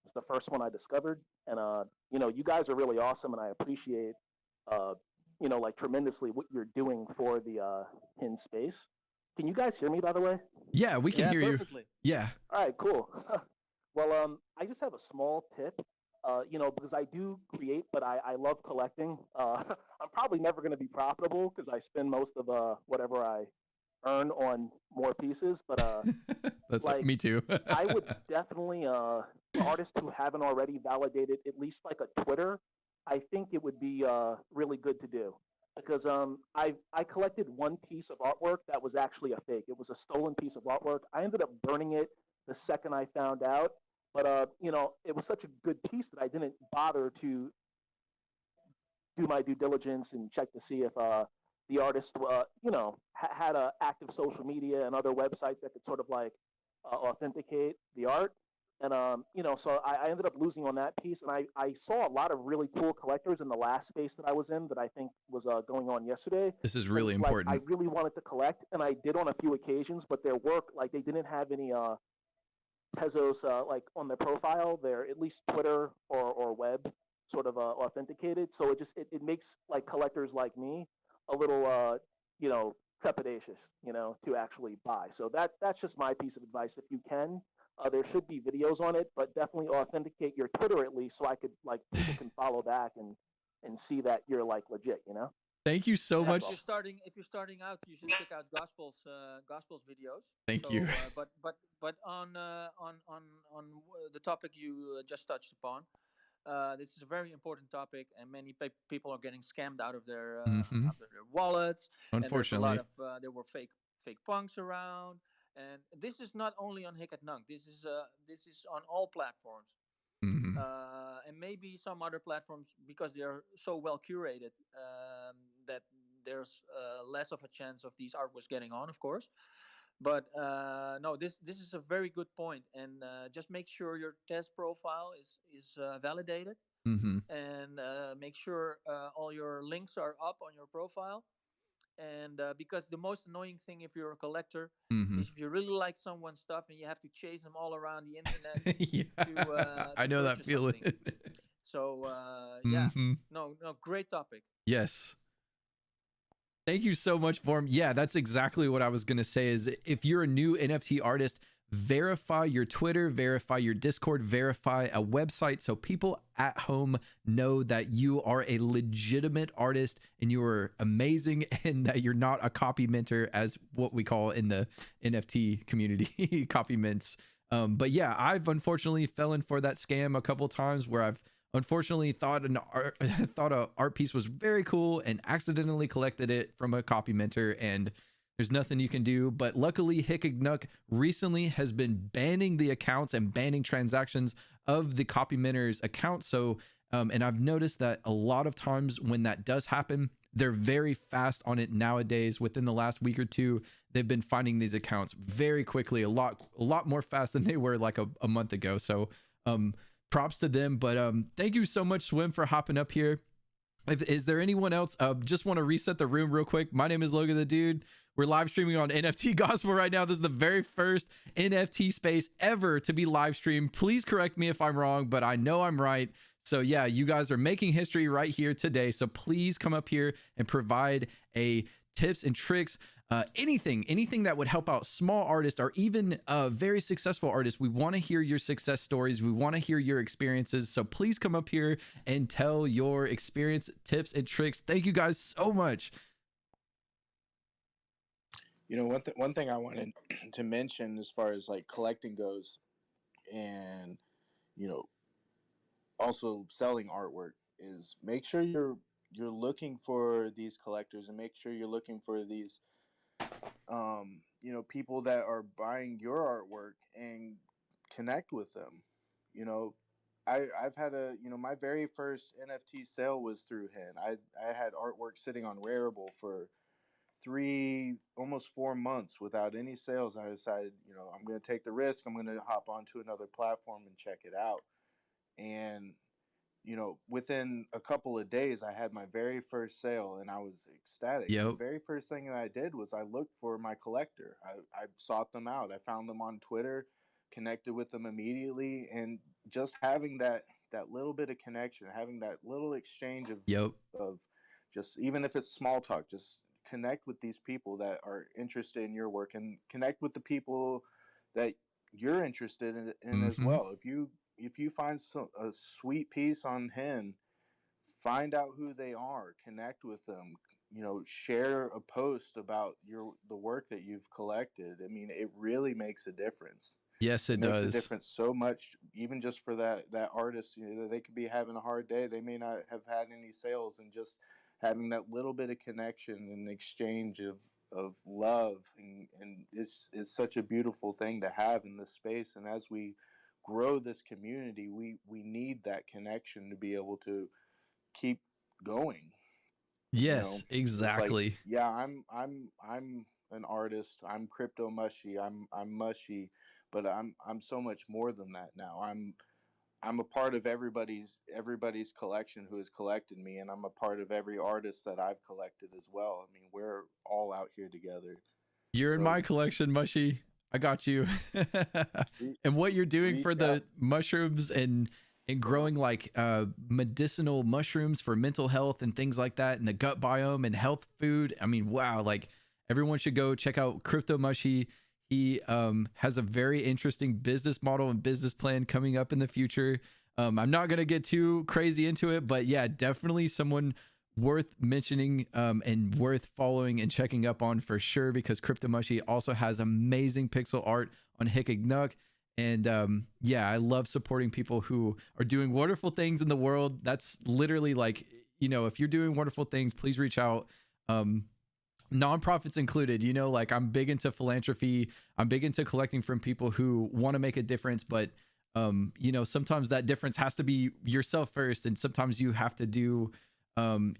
Speaker 7: was the first one I discovered, and you guys are really awesome, and I appreciate, like tremendously what you're doing for the in space. Can you guys hear me, by the way?
Speaker 1: Yeah, we can hear
Speaker 2: perfectly.
Speaker 1: you. Yeah.
Speaker 7: All right, cool. Well, I just have a small tip. Because I do create, but I love collecting. I'm probably never going to be profitable because I spend most of whatever I earn on more pieces. But
Speaker 1: that's like me too.
Speaker 7: I would definitely artists who haven't already validated at least like a Twitter. I think it would be really good to do, because I collected one piece of artwork that was actually a fake. It was a stolen piece of artwork. I ended up burning it the second I found out. But it was such a good piece that I didn't bother to do my due diligence and check to see if the artist, had a active social media and other websites that could sort of like authenticate the art. And so I ended up losing on that piece. And I saw a lot of really cool collectors in the last space that I was in that I think was going on yesterday.
Speaker 1: This is really
Speaker 7: and,
Speaker 1: important.
Speaker 7: I really wanted to collect, and I did on a few occasions, but their work, like they didn't have any Tezos like on their profile. They're at least Twitter or web sort of authenticated. So it makes like collectors like me a little trepidatious, to actually buy. So that's just my piece of advice. If you can, there should be videos on it, but definitely authenticate your Twitter at least, so I could like people can follow back and see that you're like legit, you know.
Speaker 1: Thank you so
Speaker 2: And
Speaker 1: much.
Speaker 2: if you're starting out, you should check out Gospel's videos.
Speaker 1: Thank you.
Speaker 2: But on the topic you just touched upon, this is a very important topic, and many people are getting scammed out of their wallets.
Speaker 1: Unfortunately,
Speaker 2: And there were fake punks around, and this is not only on Hic et Nunc. This is on all platforms. And maybe some other platforms, because they are so well curated, that there's less of a chance of these artworks getting on, of course. But no, this is a very good point, and just make sure your test profile is validated, and make sure all your links are up on your profile. And because the most annoying thing if you're a collector is if you really like someone's stuff and you have to chase them all around the internet.
Speaker 1: Yeah, I know that feeling.
Speaker 2: So yeah, no, great topic.
Speaker 1: Yes. Thank you so much, Vorm. Yeah, that's exactly what I was going to say is if you're a new NFT artist, verify your Twitter, verify your Discord, verify a website so people at home know that you are a legitimate artist and you are amazing and that you're not a copy minter, as what we call in the NFT community, copy mints. But yeah, I've unfortunately fallen for that scam a couple times where I've unfortunately thought an art piece was very cool and accidentally collected it from a copy minter, and there's nothing you can do. But luckily, Hic et Nunc recently has been banning the accounts and banning transactions of the copy minters accounts. So, and I've noticed that a lot of times when that does happen, they're very fast on it nowadays. Within the last week or two, they've been finding these accounts very quickly, a lot more fast than they were like a month ago. So, props to them. But thank you so much, Swim, for hopping up here. Is there anyone else? Just want to reset the room real quick. My name is Logan the Dude. We're live streaming on NFT Gospel right now. This is the very first NFT space ever to be live streamed. Please correct me if I'm wrong, but I know I'm right. So yeah, you guys are making history right here today. So please come up here and provide a tips and tricks, anything that would help out small artists or even very successful artists. We want to hear your success stories. We want to hear your experiences. So please come up here and tell your experience, tips, and tricks. Thank you guys so much.
Speaker 4: You know, one thing I wanted to mention as far as like collecting goes, and you know, also selling artwork, is make sure you're looking for these collectors, and make sure you're looking for these you know, people that are buying your artwork and connect with them. You know, I've had my very first NFT sale was through him. I had artwork sitting on Rarible for almost 4 months without any sales. I decided, I'm going to take the risk. I'm going to hop onto another platform and check it out. And within a couple of days, I had my very first sale, and I was ecstatic.
Speaker 1: Yep.
Speaker 4: The very first thing that I did was I looked for my collector. I sought them out. I found them on Twitter, connected with them immediately, and just having that little bit of connection, having that little exchange of just, even if it's small talk, just connect with these people that are interested in your work, and connect with the people that you're interested in as well. If you find a sweet piece on Hen, find out who they are, connect with them, share a post about the work that you've collected. I mean, it really makes a difference.
Speaker 1: Yes, it does.
Speaker 4: Makes a difference so much, even just for that artist. They could be having a hard day. They may not have had any sales, and just having that little bit of connection and exchange of love, and it's such a beautiful thing to have in this space. And as we grow this community, we need that connection to be able to keep going.
Speaker 1: Yes, exactly.
Speaker 4: Like, yeah, I'm an artist. I'm Crypto Mushy. I'm mushy, but I'm so much more than that now. I'm a part of everybody's collection who has collected me, and I'm a part of every artist that I've collected as well. I mean, we're all out here together.
Speaker 1: You're in my collection, Mushy. I got you. And what you're doing for the mushrooms and growing like medicinal mushrooms for mental health and things like that, and the gut biome and health food. I mean, wow, like everyone should go check out Crypto Mushy. He has a very interesting business model and business plan coming up in the future. I'm not going to get too crazy into it, but yeah, definitely someone worth mentioning and worth following and checking up on for sure, because Cryptomushy also has amazing pixel art on Hickok. And yeah, I love supporting people who are doing wonderful things in the world. That's literally like, you know, if you're doing wonderful things, please reach out. Nonprofits included, you know, like I'm big into philanthropy. I'm big into collecting from people who want to make a difference, but you know, sometimes that difference has to be yourself first, and sometimes you have to do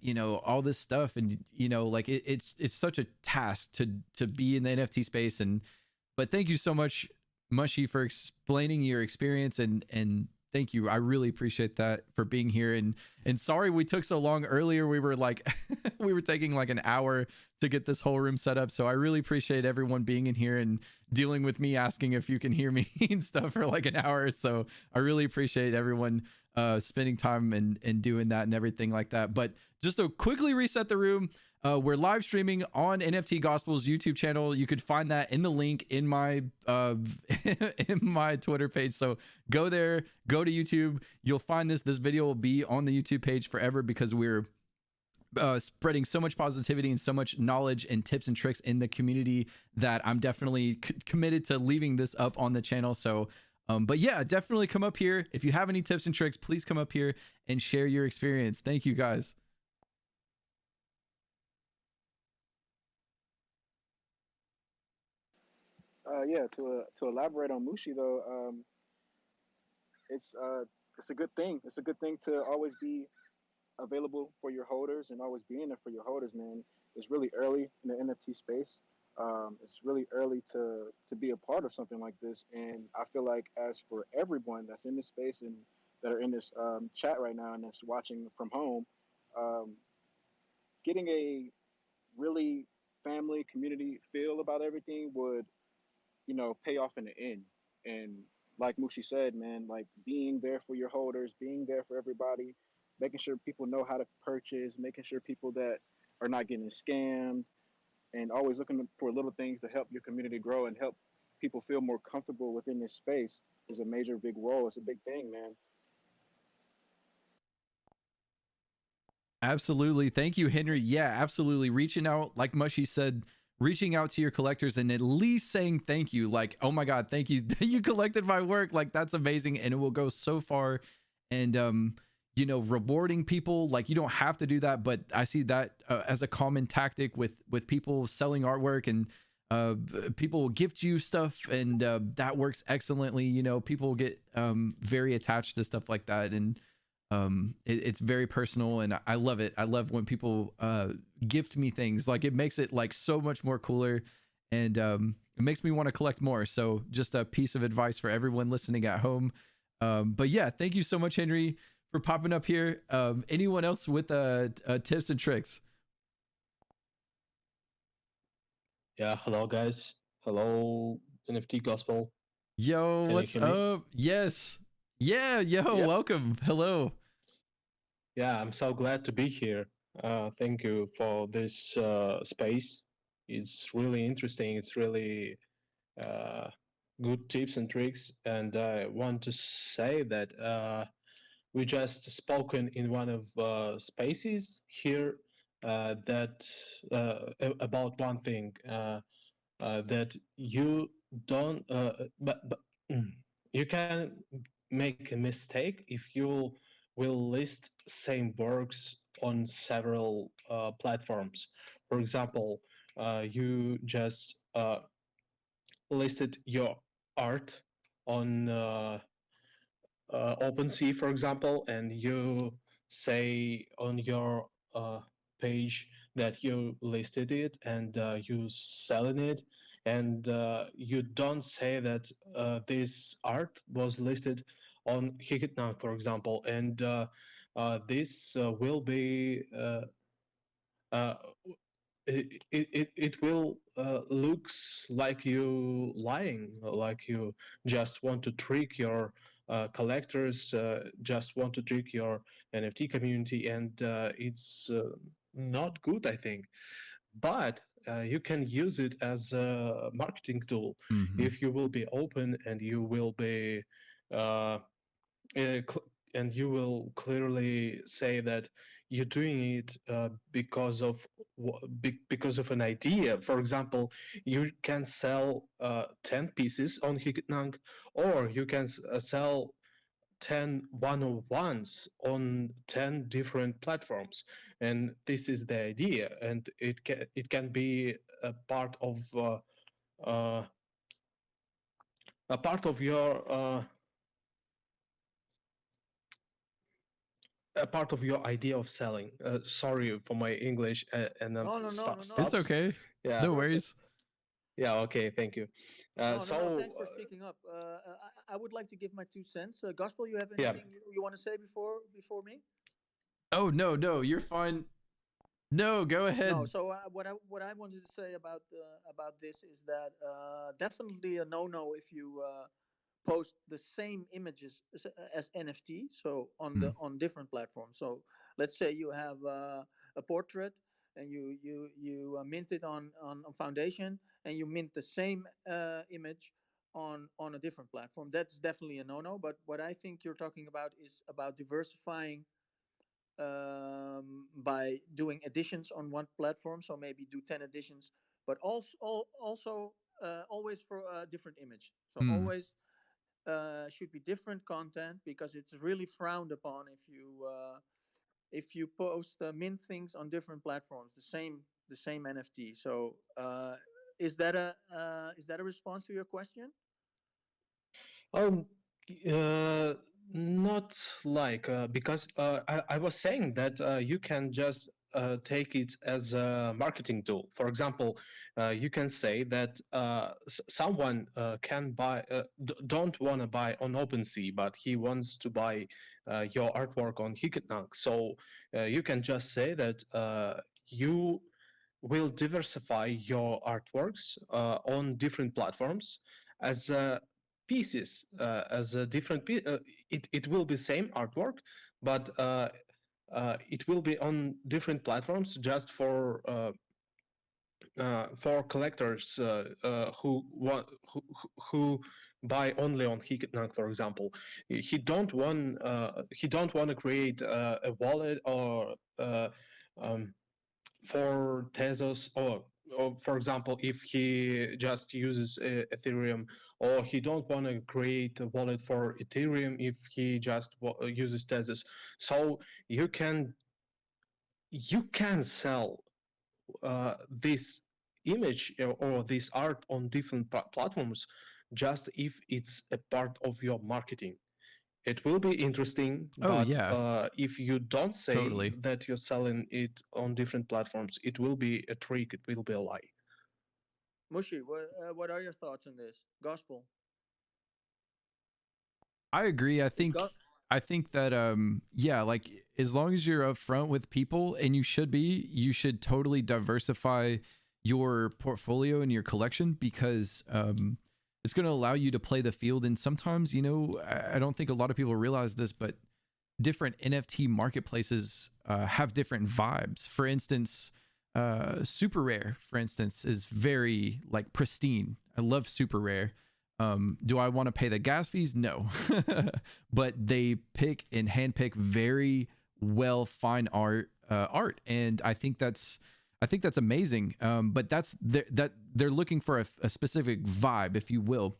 Speaker 1: you know, all this stuff, and you know, like it's such a task to be in the NFT space. And but thank you so much, Mushy, for explaining your experience, and thank you. I really appreciate that for being here. And sorry we took so long earlier. We were like we were taking like an hour to get this whole room set up. So I really appreciate everyone being in here and dealing with me asking if you can hear me and stuff for like an hour. So I really appreciate everyone spending time and doing that and everything like that. But just to quickly reset the room, we're live streaming on NFT Gospel's YouTube channel. You could find that in the link in my in my Twitter page. So go there, go to YouTube. You'll find this video will be on the YouTube page forever, because we're spreading so much positivity and so much knowledge and tips and tricks in the community that I'm definitely committed to leaving this up on the channel. So but yeah, definitely come up here. If you have any tips and tricks, please come up here and share your experience. Thank you, guys.
Speaker 8: Yeah, to elaborate on Mushi though, it's it's a good thing. It's a good thing to always be available for your holders and always being there for your holders, man. It's really early in the NFT space. It's really early to be a part of something like this, and I feel like as for everyone that's in this space and that are in this chat right now and that's watching from home, um, getting a really family community feel about everything would, you know, pay off in the end. And like Mushi said, man, like being there for your holders, being there for everybody, making sure people know how to purchase, making sure people that are not getting scammed, and always looking for little things to help your community grow and help people feel more comfortable within this space is a major big role. It's a big thing, man.
Speaker 1: Absolutely. Thank you, Henry. Yeah, absolutely. Reaching out, like Mushy said, reaching out to your collectors and at least saying thank you. Like, oh my God, thank you. You collected my work. Like, that's amazing. And it will go so far. And, you know, rewarding people, like you don't have to do that, but I see that as a common tactic with people selling artwork, and people will gift you stuff, and that works excellently. You know, people get very attached to stuff like that, and it's very personal, and I love it. I love when people gift me things. Like, it makes it like so much more cooler, and it makes me want to collect more. So just a piece of advice for everyone listening at home. But yeah, thank you so much, Henry, for popping up here. Anyone else with tips and tricks?
Speaker 9: Yeah, hello guys. Hello NFT Gospel.
Speaker 1: Yo,
Speaker 9: Can you
Speaker 1: what's
Speaker 9: hear me?
Speaker 1: up? Yes. Yeah, yo,
Speaker 8: Yep.
Speaker 1: welcome. Hello.
Speaker 9: Yeah, I'm so glad to be here. Thank you for this space. It's really interesting. It's really uh, good tips and tricks. And I want to say that we just spoken in one of spaces here that about one thing. That you don't but you can make a mistake if you will list same works on several platforms. For example, you just listed your art on OpenSea, for example, and you say on your page that you listed it and you selling it, and you don't say that this art was listed on Nunc, for example, and this will be uh, it will looks like you lying, like you just want to trick your collectors, just want to trick your NFT community, and it's not good, I think. But you can use it as a marketing tool
Speaker 1: Mhm.
Speaker 9: if you will be open and you will be uh, and you will clearly say that you're doing it because of because of an idea. For example, you can sell 10 pieces on Hiknang, or you can sell 10 one-on-ones on 10 different platforms, and this is the idea, and it can be a part of uh, a part of your a part of your idea of selling. Sorry for my English and
Speaker 2: No, no, no, no, no.
Speaker 1: It's
Speaker 9: stops.
Speaker 1: okay.
Speaker 9: Yeah,
Speaker 1: No
Speaker 2: Perfect.
Speaker 1: worries.
Speaker 9: yeah. Okay, thank you.
Speaker 2: No, no, no.
Speaker 9: So
Speaker 2: Thanks for speaking up. I would like to give my 2 cents. Gospel, you have
Speaker 9: yeah,
Speaker 2: anything you want to say before me?
Speaker 1: Oh no, no, you're fine. No, go
Speaker 2: No.
Speaker 1: ahead.
Speaker 2: So what I wanted to say about this is that definitely a no if you post the same images as NFT. So
Speaker 1: Mm.
Speaker 2: on different platforms. So let's say you have a portrait and you mint it on Foundation, and you mint the same image on a different platform. That's definitely a no. But what I think you're talking about is about diversifying by doing editions on one platform. So maybe do 10 editions, but also always for a different image. So
Speaker 1: Mm.
Speaker 2: always should be different content, because it's really frowned upon if you post mint things on different platforms, the same NFT. So is that a response to your question?
Speaker 9: um, uh, not like because I was saying that you can just take it as a marketing tool. For example, you can say that someone can buy don't want to buy on OpenSea, but he wants to buy your artwork on Hikitnang. So you can just say that you will diversify your artworks on different platforms as pieces, as a different piece. It will be same artwork, but it will be on different platforms just for collectors who buy only on Hikitnang, for example. He don't want to create a wallet or um, for Tezos, or for example, if he just uses Ethereum, or he don't want to create a wallet for Ethereum if he just uses Tezos. So you can sell this image or this art on different platforms, just if it's a part of your marketing. It will be interesting,
Speaker 1: Oh
Speaker 9: but
Speaker 1: yeah,
Speaker 9: if you don't say
Speaker 1: totally.
Speaker 9: that you're selling it on different platforms, it will be a trick, it will be a lie.
Speaker 2: Mushi, what are your thoughts on this? Gospel
Speaker 1: I agree. I
Speaker 2: is
Speaker 1: think I think that yeah, like as long as you're upfront with people, and you should be, you should totally diversify your portfolio and your collection, because it's going to allow you to play the field. And sometimes, I don't think a lot of people realize this, but different NFT marketplaces have different vibes. For instance, Super Rare, for instance, is very like pristine. I love Super Rare. Do I want to pay the gas fees? No, but they pick and handpick very well fine art, and I think that's amazing. But that they're looking for a specific vibe, if you will,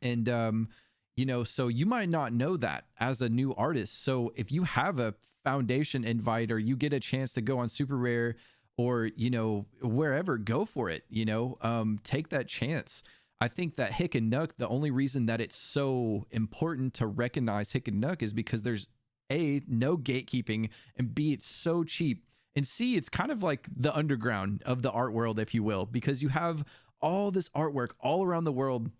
Speaker 1: and so you might not know that as a new artist. So if you have a Foundation invite, or you get a chance to go on Super Rare, or wherever, go for it. Take that chance. I think that Hick and Nuck, the only reason that it's so important to recognize Hick and Nuck is because there's A, no gatekeeping, and B, it's so cheap, and C, it's kind of like the underground of the art world, if you will, because you have all this artwork all around the world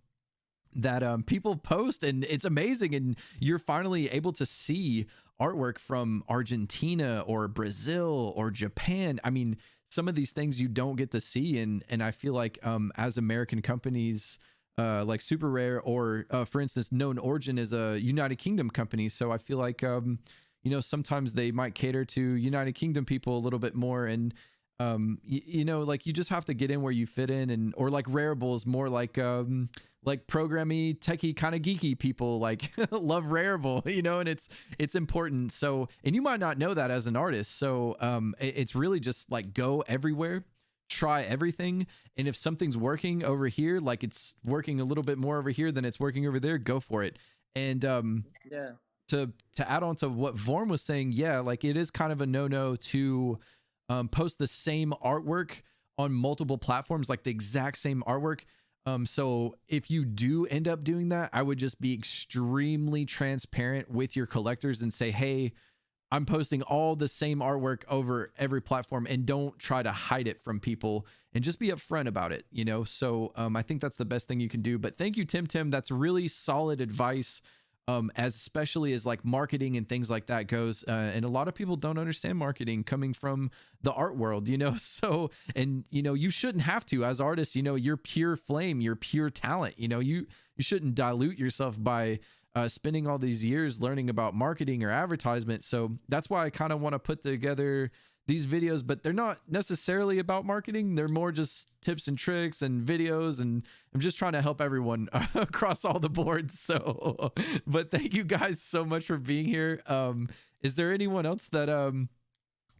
Speaker 1: that people post, and it's amazing, and you're finally able to see artwork from Argentina or Brazil or Japan. I mean, some of these things you don't get to see, and I feel like as American companies like Super Rare, or for instance Known Origin is a United Kingdom company, so I feel like sometimes they might cater to United Kingdom people a little bit more, and you know, like you just have to get in where you fit in. And or like Rareable is more like programmy techie kind of geeky people like love Rareable, you know, and it's important. So, and you might not know that as an artist, so it's really just like go everywhere, try everything, and if something's working over here, like it's working a little bit more over here than it's working over there, go for it. And
Speaker 2: Yeah.
Speaker 1: to add on to what Vorm was saying, yeah, like it is kind of a no-no to post the same artwork on multiple platforms, like the exact same artwork. So if you do end up doing that, I would just be extremely transparent with your collectors and say, hey, I'm posting all the same artwork over every platform, and don't try to hide it from people, and just be upfront about it, you know? So I think that's the best thing you can do. But thank you, Tim. That's really solid advice. As especially as like marketing and things like that goes, and a lot of people don't understand marketing coming from the art world, you know. So, and you know, you shouldn't have to as artists, you know, you're pure flame, you're pure talent, you know, you shouldn't dilute yourself by spending all these years learning about marketing or advertisement. So that's why I kind of want to put together these videos, but they're not necessarily about marketing. They're more just tips and tricks and videos, and I'm just trying to help everyone across all the boards. So, but thank you guys so much for being here. Is there anyone else that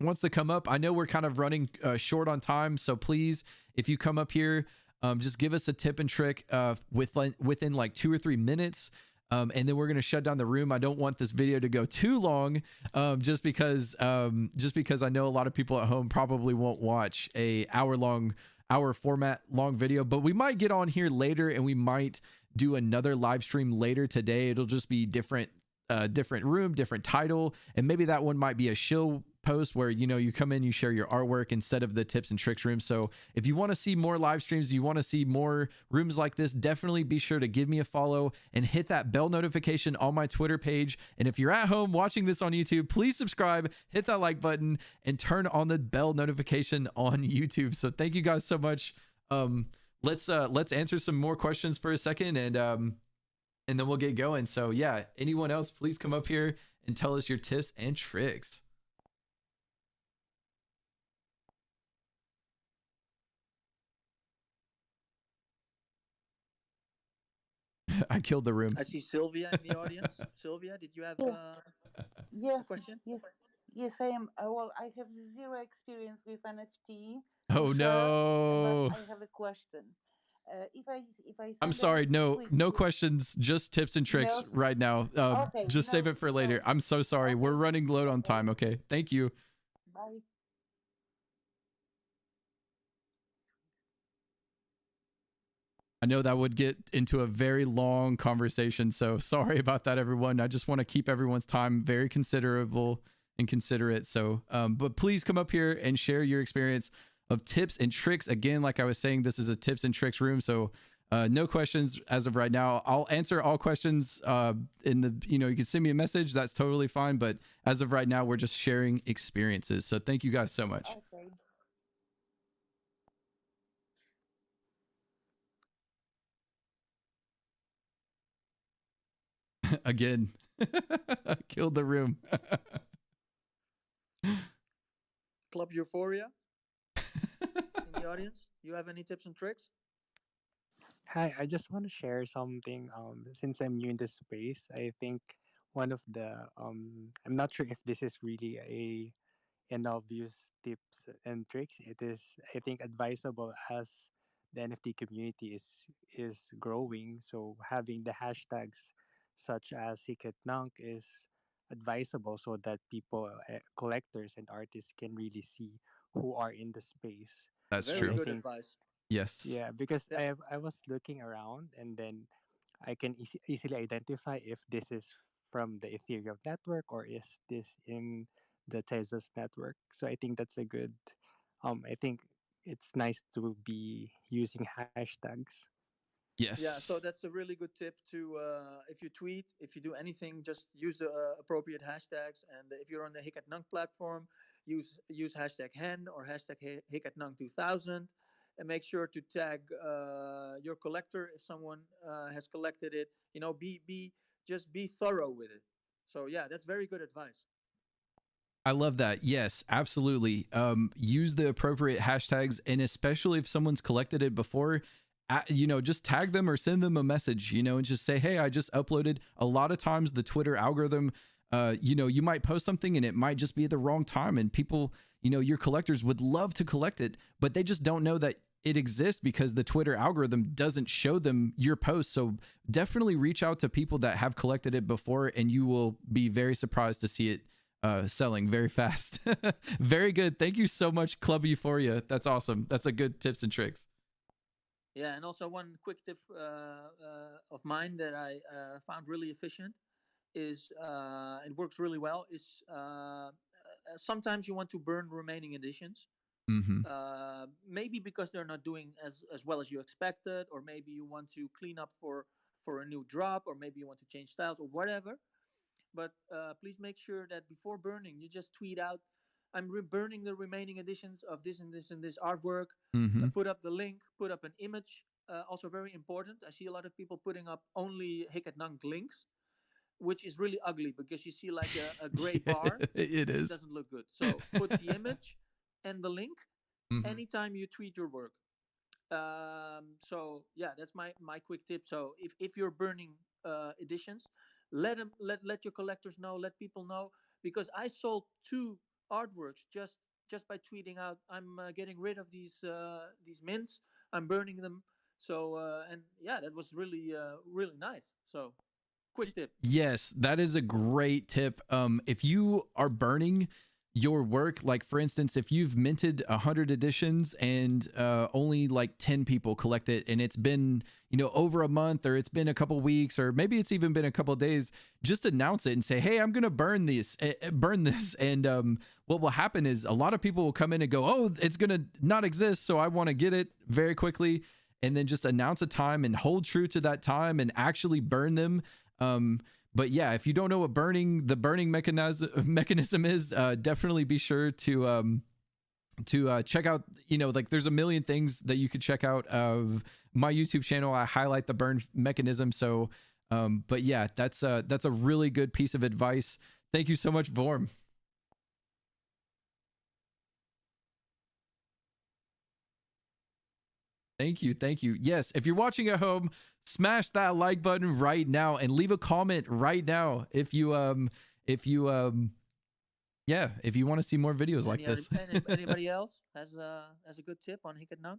Speaker 1: wants to come up? I know we're kind of running short on time, so please, if you come up here, just give us a tip and trick within like 2 or 3 minutes. And then we're going to shut down the room. I don't want this video to go too long, just because I know a lot of people at home probably won't watch hour format long video, but we might get on here later and we might do another live stream later today. It'll just be different room, different title, and maybe that one might be a shill post where, you know, you come in, you share your artwork instead of the tips and tricks room. So if you want to see more live streams, you want to see more rooms like this, definitely be sure to give me a follow and hit that bell notification on my Twitter page. And if you're at home watching this on YouTube, please subscribe, hit that like button, and turn on the bell notification on YouTube. So thank you guys so much. Let's answer some more questions for a second, and then we'll get going. So yeah, anyone else, please come up here and tell us your tips and tricks. I killed the room.
Speaker 2: I see Sylvia in the audience. Sylvia, did you have a
Speaker 10: Yes,
Speaker 2: question?
Speaker 10: yes, I am. Well, I have zero experience with NFT
Speaker 1: Oh
Speaker 10: to share,
Speaker 1: no.
Speaker 10: but I have a question. If I
Speaker 1: I'm
Speaker 10: send
Speaker 1: sorry, no
Speaker 10: tweet,
Speaker 1: questions, just tips and tricks
Speaker 10: no,
Speaker 1: right now.
Speaker 10: okay,
Speaker 1: Just save it for later. I'm so sorry. We're
Speaker 10: okay,
Speaker 1: running low on
Speaker 10: okay,
Speaker 1: time. Okay, thank you.
Speaker 10: bye.
Speaker 1: I know that would get into a very long conversation, so sorry about that, everyone. I just want to keep everyone's time very considerable and considerate. So, but please come up here and share your experience of tips and tricks. Again, like I was saying, this is a tips and tricks room, so no questions as of right now. I'll answer all questions in the, you know, you can send me a message. That's totally fine. But as of right now, we're just sharing experiences. So thank you guys so much.
Speaker 10: Okay.
Speaker 1: Again, killed the room.
Speaker 2: Club Euphoria in the audience. You have any tips and tricks?
Speaker 11: Hi, I just want to share something. Since I'm new in this space, I think one of the I'm not sure if this is really an obvious tips and tricks. It is, I think, advisable as the NFT community is growing. So having the hashtags such as Nunc is advisable so that people, collectors and artists can really see who are in the space.
Speaker 1: That's
Speaker 2: Very
Speaker 11: And I
Speaker 1: true.
Speaker 2: good
Speaker 11: think,
Speaker 2: advice.
Speaker 1: Yes.
Speaker 11: yeah, because
Speaker 2: Yeah.
Speaker 11: I was looking around and then I can easily identify if this is from the Ethereum network or is this in the Tezos network. So I think that's a good. I think it's nice to be using hashtags.
Speaker 2: Yeah, so
Speaker 1: Yes.
Speaker 2: that's a really good tip to if you tweet, if you do anything, just use the appropriate hashtags. And if you're on the Nunc platform, use hashtag hen or hashtag Nunc 2000, and make sure to tag your collector if someone has collected it. You know, be just be thorough with it. So yeah, that's very good advice.
Speaker 1: I love that. Yes, absolutely. Use the appropriate hashtags, and especially if someone's collected it before, just tag them or send them a message, and just say, "Hey, I just uploaded." A lot of times, the Twitter algorithm, you might post something and it might just be at the wrong time, and people, your collectors would love to collect it, but they just don't know that it exists because the Twitter algorithm doesn't show them your post. So definitely reach out to people that have collected it before, and you will be very surprised to see it selling very fast. Very good. Thank you so much, Club Euphoria. That's awesome. That's a good tips and tricks.
Speaker 2: Yeah, and also one quick tip of mine that I found really efficient is it works really well. Is sometimes you want to burn remaining editions.
Speaker 1: Mm-hmm.
Speaker 2: Maybe because they're not doing as well as you expected, or maybe you want to clean up for a new drop, or maybe you want to change styles or whatever. But please make sure that before burning, you just tweet out, "I'm burning the remaining editions of this and this and this artwork."
Speaker 1: Mm-hmm.
Speaker 2: Put up the link, put up an image. Also very important. I see a lot of people putting up only Hic et Nunc links, which is really ugly because you see like a gray bar.
Speaker 1: It
Speaker 2: It
Speaker 1: is.
Speaker 2: doesn't look good. So put the image and the link
Speaker 1: Mhm.
Speaker 2: anytime you tweet your work. So yeah, that's my quick tip. So if you're burning editions, let your collectors know, let people know, because I sold 2 artworks just by tweeting out, "I'm getting rid of these mints, I'm burning them." So and yeah, that was really nice. So quick tip.
Speaker 1: Yes, that is a great tip. If you are burning your work, like for instance, if you've minted 100 editions and only like 10 people collect it, and it's been over a month, or it's been a couple weeks, or maybe it's even been a couple days, just announce it and say, "Hey, I'm gonna burn this." And what will happen is a lot of people will come in and go, "Oh, it's gonna not exist, so I want to get it very quickly." And then just announce a time and hold true to that time and actually burn them. But yeah, if you don't know what the burning mechanism is, definitely be sure to check out, like there's a million things that you could check out of my YouTube channel. I highlight the burn mechanism. So but yeah, that's a really good piece of advice. Thank you so much, Vorm. Thank you. Thank you. Yes, if you're watching at home, smash that like button right now and leave a comment right now if you yeah, if you want to see more videos like this.
Speaker 2: Anybody else has a good tip on Hic et Nunc?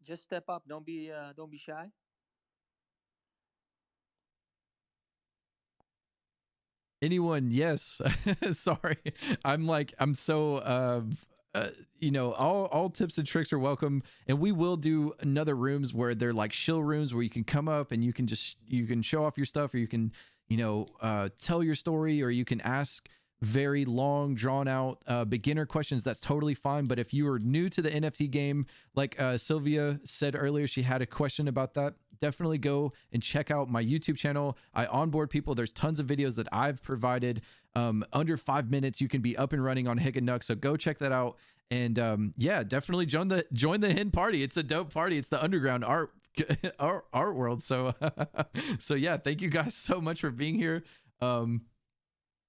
Speaker 2: Just step up. Don't be shy.
Speaker 1: Anyone? Yes. Sorry. I'm so all tips and tricks are welcome, and we will do another rooms where they're like shill rooms where you can come up and you can show off your stuff, or you can tell your story, or you can ask very long drawn out beginner questions. That's totally fine. But if you are new to the NFT game, like Sylvia said earlier, she had a question about that, definitely go and check out my YouTube channel. I onboard people. There's tons of videos that I've provided. Under 5 minutes you can be up and running on Hic et Nunc, so go check that out. And yeah, definitely join the hen party. It's a dope party. It's the underground art world. So so yeah, thank you guys so much for being here.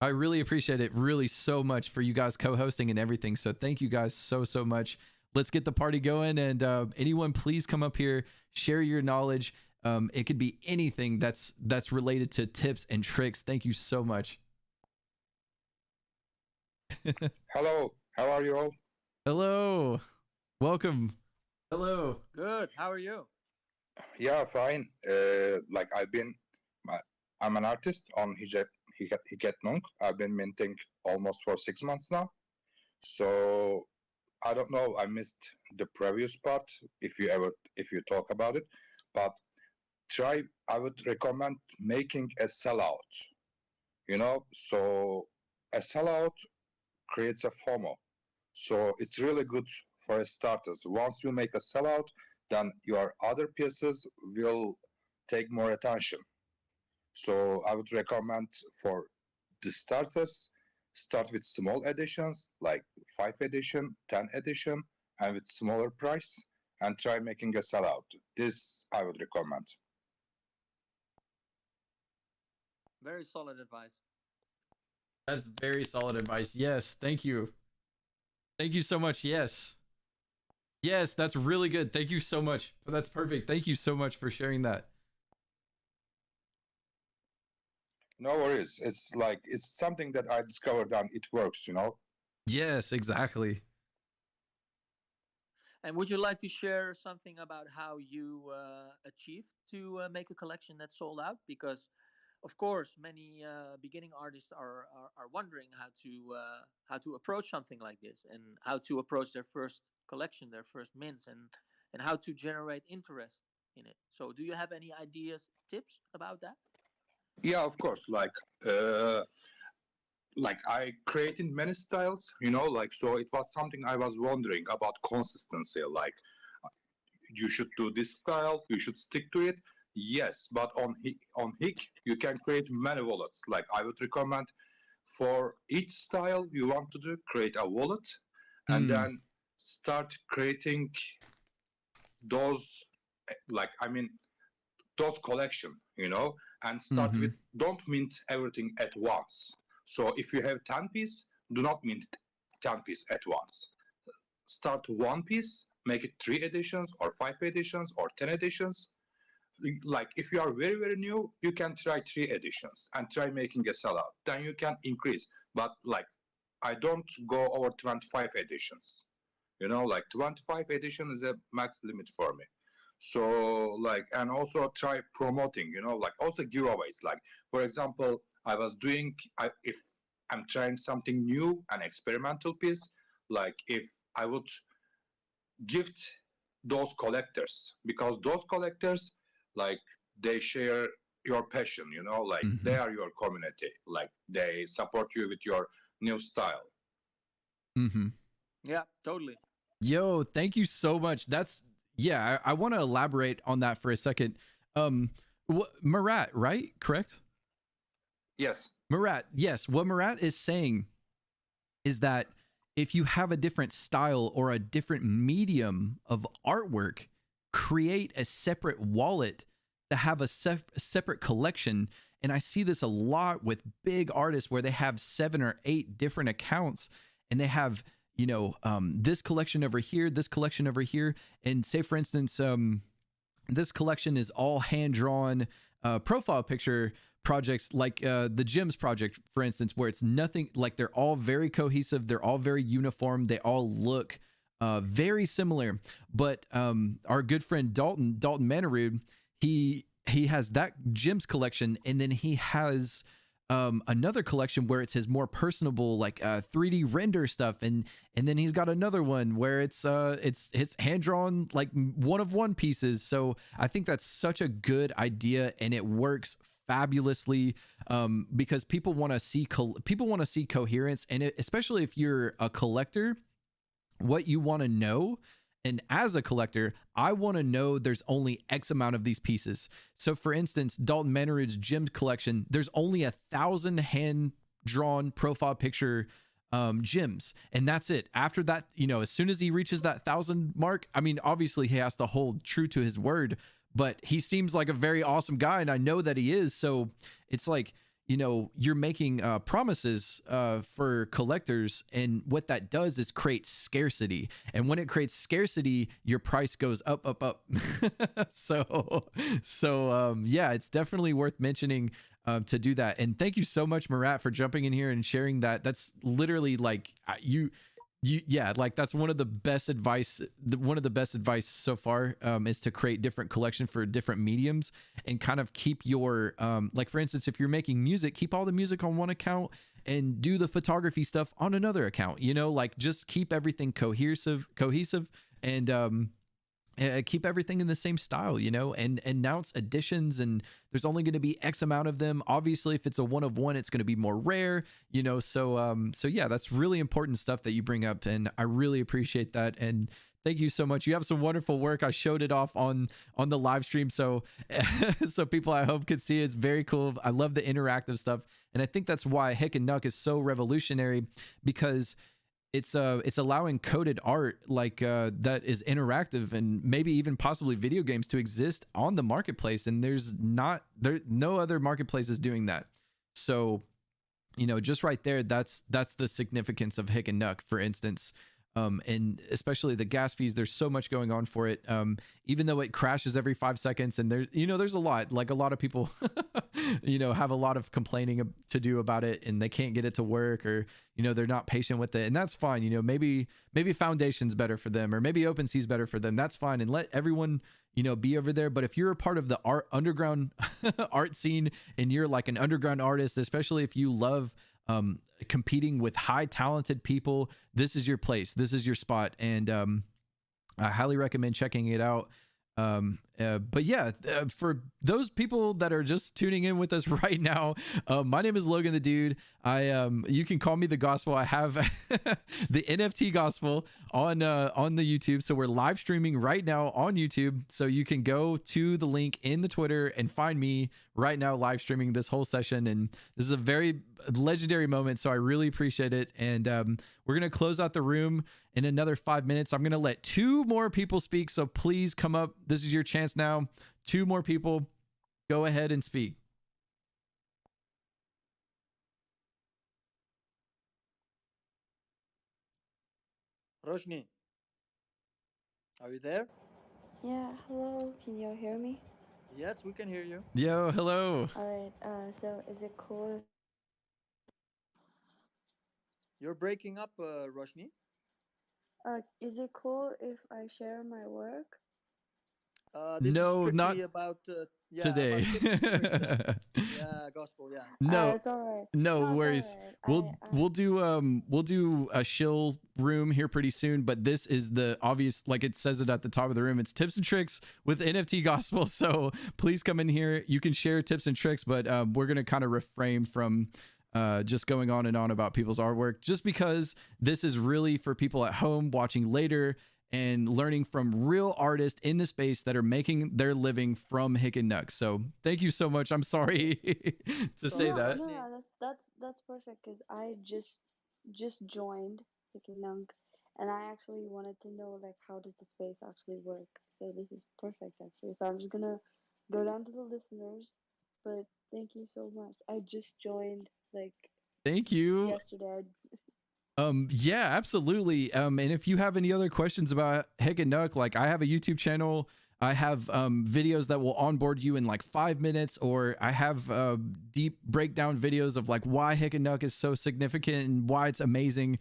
Speaker 1: I really appreciate it really so much for you guys co-hosting and everything. So thank you guys so much. Let's get the party going. And anyone, please come up here, share your knowledge. It could be anything that's related to tips and tricks. Thank you so much.
Speaker 12: Hello, how are you all?
Speaker 1: Hello, welcome. Hello.
Speaker 2: Good. How are you?
Speaker 12: Yeah, fine. Like I'm an artist on Hic et Nunc. I've been minting almost for 6 months now. So I don't know. I missed the previous part. If you talk about it, but I would recommend making a sellout. So a sellout creates a FOMO. So it's really good for starters. Once you make a sellout, then your other pieces will take more attention. So I would recommend for the starters, start with small editions like 5 edition, 10 edition, and with smaller price, and try making a sellout. This I would recommend.
Speaker 2: Very solid advice.
Speaker 1: That's very solid advice. Yes, thank you. Thank you so much. Yes. Yes, that's really good. Thank you so much. That's perfect. Thank you so much for sharing that.
Speaker 12: No worries. It's like it's something that I discovered and it works, you know.
Speaker 1: Yes, exactly.
Speaker 2: And would you like to share something about how you achieved to make a collection that sold out? Because, of course, many beginning artists are wondering how to approach something like this and how to approach their first collection, their first mints, and how to generate interest in it. So, do you have any ideas, tips about that?
Speaker 12: Yeah, of course. Like I created many styles, you know, like so it was something I was wondering about consistency. Like you should do this style, you should stick to it. Yes, but on Hick you can create many wallets. Like I would recommend for each style you want to do, create a wallet, and then start creating those like I mean those collection, you know, and start with don't mint everything at once. So if you have 10 piece, do not mint 10 piece at once. Start one piece, make it 3 editions or 5 editions or 10 editions. Like if you are very very new, you can try 3 editions and try making a sellout. Then you can increase. But like I don't go over 25 editions. You know, like 25 edition is a max limit for me. So like, and also try promoting, you know, like also giveaways. Like for example, I was doing, if I'm trying something new, an experimental piece, like if I would gift those collectors, because those collectors, like they share your passion, you know, like they are your community, like they support you with your new style.
Speaker 2: Yeah, totally.
Speaker 1: Yo, thank you so much. That's yeah. I want to elaborate on that for a second. Marat, right? Correct.
Speaker 12: Yes.
Speaker 1: Marat. Yes. What Marat is saying is that if you have a different style or a different medium of artwork, create a separate wallet to have a separate collection. And I see this a lot with big artists where they have 7 or 8 different accounts and they have, you know, this collection over here, this collection over here. And say, for instance, this collection is all hand-drawn profile picture projects, like the Gems project, for instance, where it's nothing, like they're all very cohesive, they're all very uniform, they all look very similar. But our good friend Dalton Manerud, he has that Gems collection, and then he has another collection where it's his more personable, like 3D render stuff, and then he's got another one where it's his hand-drawn, like one-of-one pieces. So I think that's such a good idea, and it works fabulously because people want to see coherence, and especially if you're a collector, what you want to know. And as a collector, I want to know there's only X amount of these pieces. So for instance, Dalton Manerud's Gems collection, there's only 1,000 hand-drawn profile picture gems, and that's it. After that, you know, as soon as he reaches that 1,000 mark, I mean, obviously he has to hold true to his word, but he seems like a very awesome guy, and I know that he is. So it's like, you know, you're making promises for collectors, and what that does is create scarcity. And when it creates scarcity, your price goes up, up, up. so yeah, it's definitely worth mentioning to do that. And thank you so much, Marat, for jumping in here and sharing that. That's literally like yeah, like that's one of the best advice so far, is to create different collection for different mediums and kind of keep your like, for instance, if you're making music, keep all the music on one account and do the photography stuff on another account, you know, like just keep everything cohesive and keep everything in the same style, you know, and announce additions, and there's only going to be X amount of them. Obviously, if it's a one-of-one, it's going to be more rare, you know. So yeah, that's really important stuff that you bring up, and I really appreciate that. And thank you so much. You have some wonderful work. I showed it off on the live stream, so so people I hope could see it. It's very cool. I love the interactive stuff, and I think that's why Hick and Nunc is so revolutionary, because it's allowing coded art like that is interactive, and maybe even possibly video games, to exist on the marketplace, and no other marketplace is doing that. So you know, just right there, that's the significance of Hick and Nuck, for instance. And especially the gas fees, there's so much going on for it. Even though it crashes every 5 seconds, and there's, you know, there's a lot of people, you know, have a lot of complaining to do about it, and they can't get it to work, or, you know, they're not patient with it, and that's fine. You know, maybe Foundation's better for them, or maybe OpenSea's better for them. That's fine, and let everyone, you know, be over there. But if you're a part of the underground art scene, and you're like an underground artist, especially if you love competing with high talented people, this is your place, this is your spot, and I highly recommend checking it out. But yeah, for those people that are just tuning in with us right now, my name is Logan the Dude. You can call me the Gospel. I have the NFT Gospel on the YouTube, so we're live streaming right now on YouTube, so you can go to the link in the Twitter and find me right now live streaming this whole session. And this is a very legendary moment, so I really appreciate it. And we're gonna close out the room in another 5 minutes. I'm gonna let 2 more people speak, so please come up. This is your chance now. 2 more people, go ahead and speak.
Speaker 2: Roshni, are you there?
Speaker 13: Yeah, hello. Can you all hear me?
Speaker 2: Yes, we can hear you.
Speaker 1: Yo, hello.
Speaker 13: All right. So is it cool?
Speaker 2: You're breaking up, Roshni.
Speaker 13: Is it cool if I share my work?
Speaker 2: This
Speaker 1: No,
Speaker 2: is
Speaker 1: not
Speaker 2: strictly about
Speaker 1: today.
Speaker 2: about tips and tricks, yeah, Gospel, yeah.
Speaker 1: No,
Speaker 13: it's all right.
Speaker 1: no
Speaker 13: it's
Speaker 1: worries.
Speaker 13: all right.
Speaker 1: We'll do a shill room here pretty soon, but this is the obvious, like it says it at the top of the room. It's tips and tricks with NFT Gospel. So please come in here. You can share tips and tricks, but we're gonna kind of refrain from just going on and on about people's artwork, just because this is really for people at home watching later and learning from real artists in the space that are making their living from Hick and Nuck. So thank you so much. I'm sorry to say that.
Speaker 13: No, that's perfect, because I just joined Nunc, and I actually wanted to know, like, how does the space actually work. So this is perfect, actually. So I'm just gonna go down to the listeners, but thank you so much. I just joined, like,
Speaker 1: Thank you.
Speaker 13: yesterday.
Speaker 1: Yeah, absolutely. And if you have any other questions about Hick and Nuck, like I have a YouTube channel. I have videos that will onboard you in like 5 minutes, or I have deep breakdown videos of like why Hick and Nuck is so significant and why it's amazing.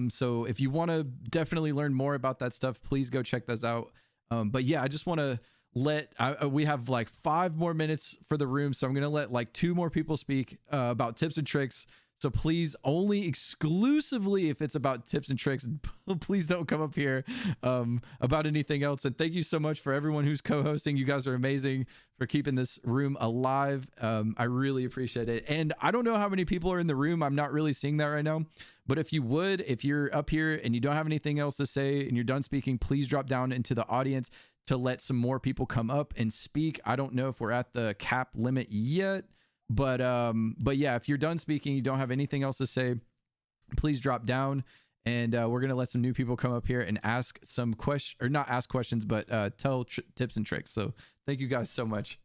Speaker 1: So if you want to definitely learn more about that stuff, please go check those out. But yeah, I just want to we have like 5 more minutes for the room, so I'm gonna let like 2 more people speak about tips and tricks. So please, only exclusively if it's about tips and tricks, please don't come up here about anything else. And thank you so much for everyone who's co-hosting. You guys are amazing for keeping this room alive. I really appreciate it. And I don't know how many people are in the room. I'm not really seeing that right now. But if you're up here and you don't have anything else to say and you're done speaking, please drop down into the audience to let some more people come up and speak. I don't know if we're at the cap limit yet. But yeah, if you're done speaking, you don't have anything else to say, please drop down, and we're gonna let some new people come up here and ask some questions, or not ask questions, but tell tips and tricks. So thank you guys so much.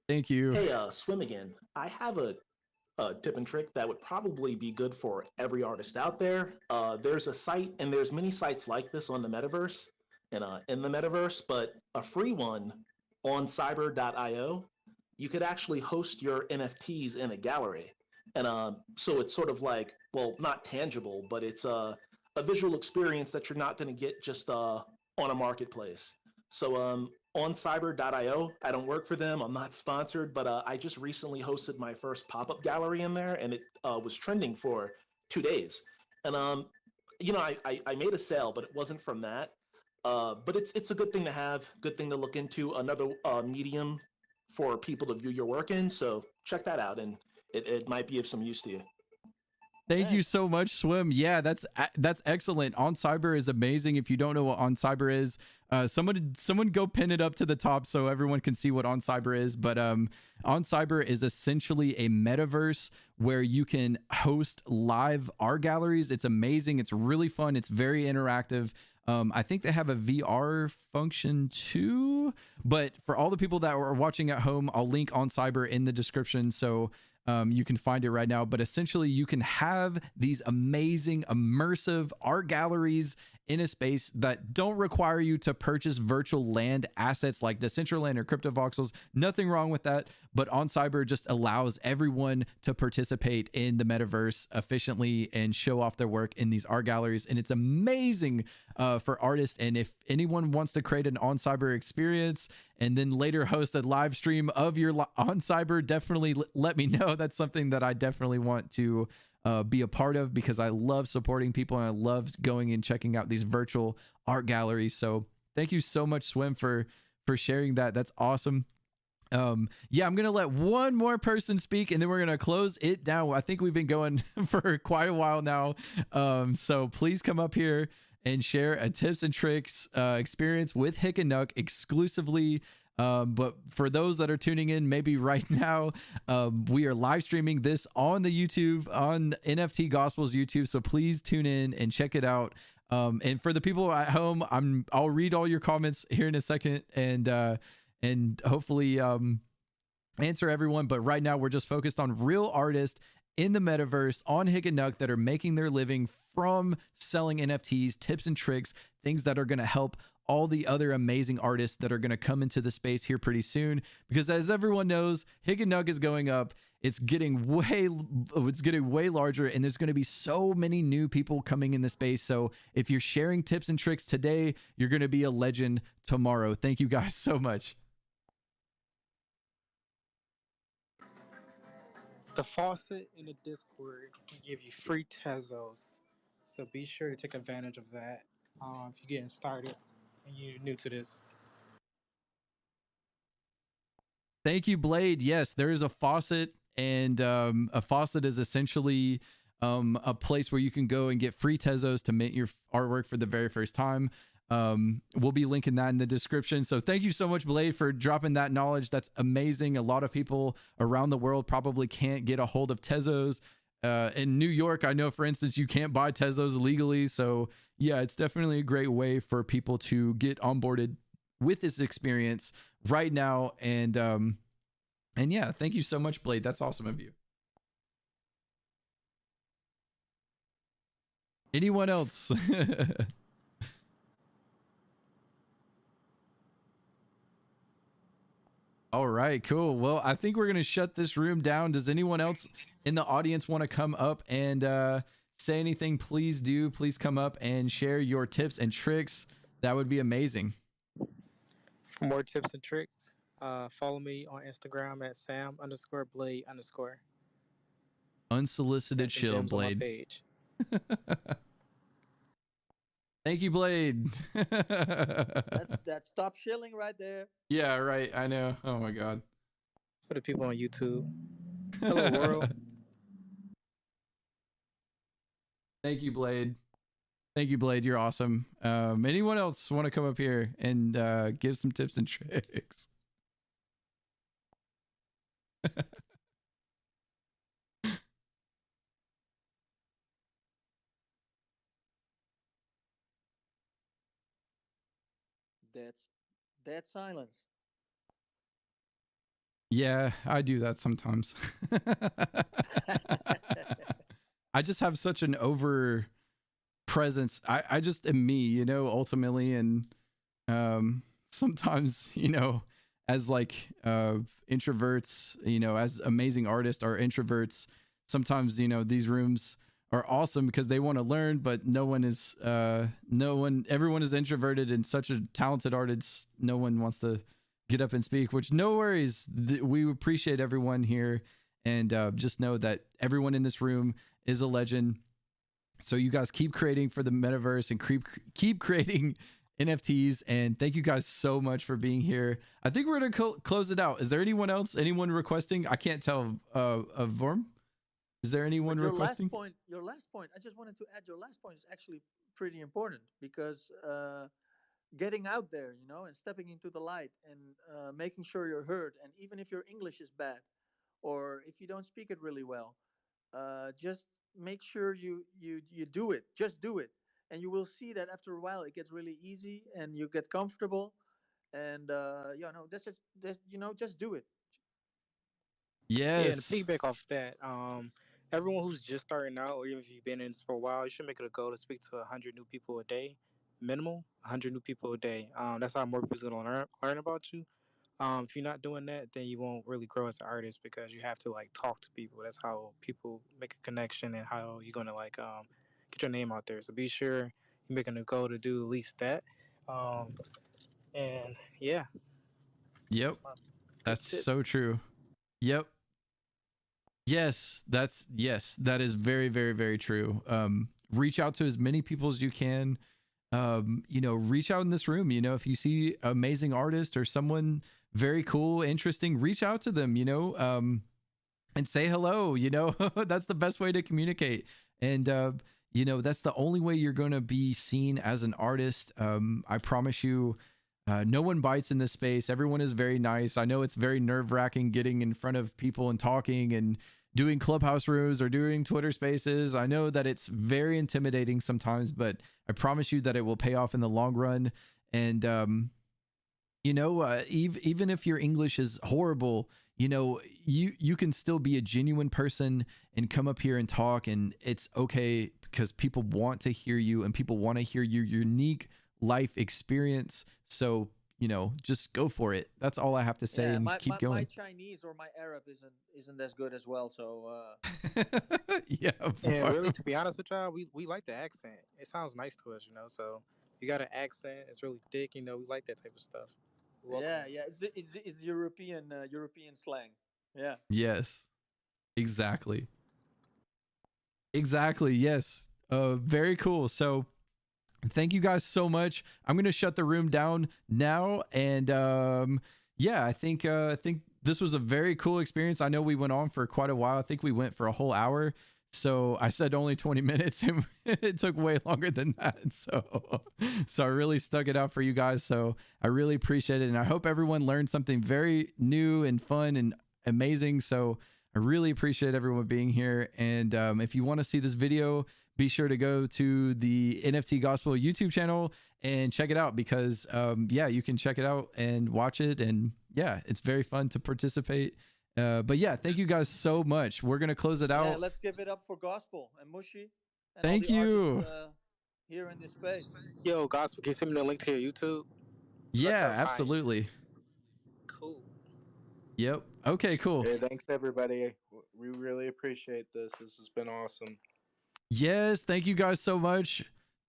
Speaker 1: Thank you.
Speaker 7: Hey, Swim again. I have a tip and trick that would probably be good for every artist out there. There's a site, and there's many sites like this on the metaverse, and in the metaverse, but a free one on cyber.io, you could actually host your NFTs in a gallery. And so it's sort of like, well, not tangible, but it's a visual experience that you're not going to get just on a marketplace. So on cyber.io, I don't work for them, I'm not sponsored, but I just recently hosted my first pop-up gallery in there, and it was trending for 2 days. And you know, I made a sale, but it wasn't from that. But it's a good thing to have, good thing to look into, another medium for people to view your work in. So check that out, and it might be of some use to you.
Speaker 1: Thank you so much, Swim. Yeah, that's excellent. On Cyber is amazing. If you don't know what On Cyber is, someone go pin it up to the top so everyone can see what On Cyber is. But On Cyber is essentially a metaverse where you can host live art galleries. It's amazing. It's really fun. It's very interactive. I think they have a VR function too. But for all the people that are watching at home, I'll link On Cyber in the description. So you can find it right now, but essentially you can have these amazing immersive art galleries in a space that don't require you to purchase virtual land assets like Decentraland or CryptoVoxels. Nothing wrong with that, but On Cyber just allows everyone to participate in the metaverse efficiently and show off their work in these art galleries. And it's amazing for artists. And if anyone wants to create an On Cyber experience and then later host a live stream of your On Cyber, definitely let me know. That's something that I definitely want to be a part of, because I love supporting people and I love going and checking out these virtual art galleries. So thank you so much, Swim, for sharing that. That's awesome. Yeah, I'm gonna let one more person speak and then we're gonna close it down. I think we've been going for quite a while now. So please come up here and share a tips and tricks experience with Hick and Nunc exclusively. But for those that are tuning in, maybe right now, we are live streaming this on the YouTube, on NFT Gospels YouTube. So please tune in and check it out. And for the people at home, I'll read all your comments here in a second and hopefully answer everyone. But right now we're just focused on real artists in the metaverse on Hick and Nunc that are making their living from selling NFTs, tips and tricks, things that are going to help all the other amazing artists that are going to come into the space here pretty soon. Because as everyone knows, Hick and Nunc is going up. It's getting way larger, and there's going to be so many new people coming in the space. So if you're sharing tips and tricks today, you're going to be a legend tomorrow. Thank you guys so much.
Speaker 14: The faucet in the Discord can give you free Tezos, so be sure to take advantage of that if you're getting started and you're new to this.
Speaker 1: Thank you, Blade. Yes, there is a faucet, and a faucet is essentially a place where you can go and get free Tezos to mint your artwork for the very first time. We'll be linking that in the description. So thank you so much, Blade, for dropping that knowledge. That's amazing. A lot of people around the world probably can't get a hold of Tezos. In New York, I know, for instance, you can't buy Tezos legally. So yeah, it's definitely a great way for people to get onboarded with this experience right now. And yeah, thank you so much, Blade. That's awesome of you. Anyone else? All right, cool. Well, I think we're going to shut this room down. Does anyone else in the audience want to come up and say anything? Please do. Please come up and share your tips and tricks. That would be amazing.
Speaker 14: For more tips and tricks, follow me on Instagram at sam_blade_.
Speaker 1: Unsolicited chill, Blade. Thank you, Blade.
Speaker 2: That's stop shilling right there.
Speaker 1: Yeah, right. I know. Oh my God.
Speaker 14: For the people on YouTube. Hello, world.
Speaker 1: Thank you, Blade. Thank you, Blade. You're awesome. Anyone else want to come up here and give some tips and tricks?
Speaker 2: That's dead silence.
Speaker 1: Yeah, I do that sometimes. I just have such an over presence. I just am me, you know, ultimately. And sometimes, you know, as like introverts, you know, as amazing artists are introverts, sometimes, you know, these rooms are awesome because they want to learn, but everyone is introverted and such a talented artist. No one wants to get up and speak, which no worries. We appreciate everyone here, and just know that everyone in this room is a legend. So you guys keep creating for the metaverse and keep creating NFTs. And thank you guys so much for being here. I think we're going to close it out. Is there anyone else? Anyone requesting? I can't tell. Vorm? Is there anyone
Speaker 2: But
Speaker 1: requesting?
Speaker 2: your last point, I just wanted to add, your last point is actually pretty important because getting out there, you know, and stepping into the light and making sure you're heard, and even if your English is bad or if you don't speak it really well, just make sure you do it. Just do it, and you will see that after a while it gets really easy and you get comfortable. And just do it.
Speaker 14: Yeah, and to
Speaker 1: Yes.
Speaker 14: piggyback off that, everyone who's just starting out, or even if you've been in this for a while, you should make it a goal to speak to 100 new people a day, minimum 100 new people a day. That's how more people's gonna learn about you. If you're not doing that, then you won't really grow as an artist because you have to like talk to people. That's how people make a connection and how you're gonna like get your name out there. So be sure you're making a goal to do at least that. Um, and yeah,
Speaker 1: Yep.
Speaker 14: my good
Speaker 1: That's
Speaker 14: tip.
Speaker 1: so true. Yep. Yes, that is very, very, very true. Reach out to as many people as you can. Reach out in this room. If you see amazing artist or someone very cool, interesting, reach out to them, and say hello. That's the best way to communicate. And that's the only way you're going to be seen as an artist. I promise you, no one bites in this space. Everyone is very nice. I know it's very nerve-wracking getting in front of people and talking and doing clubhouse rooms or doing Twitter spaces. I know that it's very intimidating sometimes, but I promise you that it will pay off in the long run. And even if your English is horrible, you can still be a genuine person and come up here and talk, and it's okay because people want to hear you and people want to hear your unique life experience. So just go for it. That's all I have to say, and keep
Speaker 2: my
Speaker 1: going.
Speaker 2: Chinese or my Arab isn't as good as well. So
Speaker 1: Yeah,
Speaker 14: And
Speaker 1: bro.
Speaker 14: really, to be honest with y'all, we like the accent. It sounds nice to us, So you got an accent. It's really thick, We like that type of stuff. We welcome it.
Speaker 2: yeah, it's European slang. Yeah.
Speaker 1: Yes, exactly. Exactly. Yes. Very cool. So thank you guys so much. I'm going to shut the room down now. And yeah, I think this was a very cool experience. I know we went on for quite a while. I think we went for a whole hour. So I said only 20 minutes and it took way longer than that. So I really stuck it out for you guys. So I really appreciate it. And I hope everyone learned something very new and fun and amazing. So I really appreciate everyone being here. And if you want to see this video, be sure to go to the NFT Gospel YouTube channel and check it out because yeah, you can check it out and watch it. And yeah, it's very fun to participate. But yeah, thank you guys so much. We're going to close it out.
Speaker 2: Yeah, let's give it up for Gospel and Mushi. And
Speaker 1: thank
Speaker 2: all the
Speaker 1: you.
Speaker 2: Artists, here in this space.
Speaker 14: Yo, Gospel, can you send me the link to your YouTube?
Speaker 1: Yeah, absolutely.
Speaker 14: Cool.
Speaker 1: Yep. Okay, cool.
Speaker 4: Hey, thanks everybody. We really appreciate this. This has been awesome.
Speaker 1: Yes, thank you guys so much.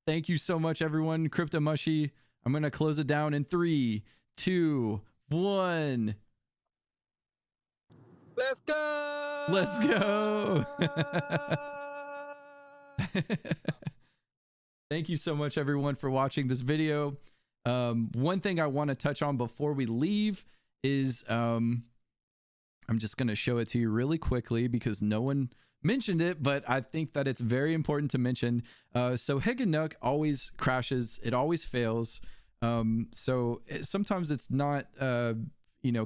Speaker 1: Thank you so much, everyone. Crypto Mushy. I'm going to close it down in 3, 2, 1.
Speaker 14: Let's go.
Speaker 1: Let's go. Thank you so much, everyone, for watching this video. One thing I want to touch on before we leave is I'm just going to show it to you really quickly because no one mentioned it, but I think that it's very important to mention. So Nunc always crashes. It always fails. Sometimes it's not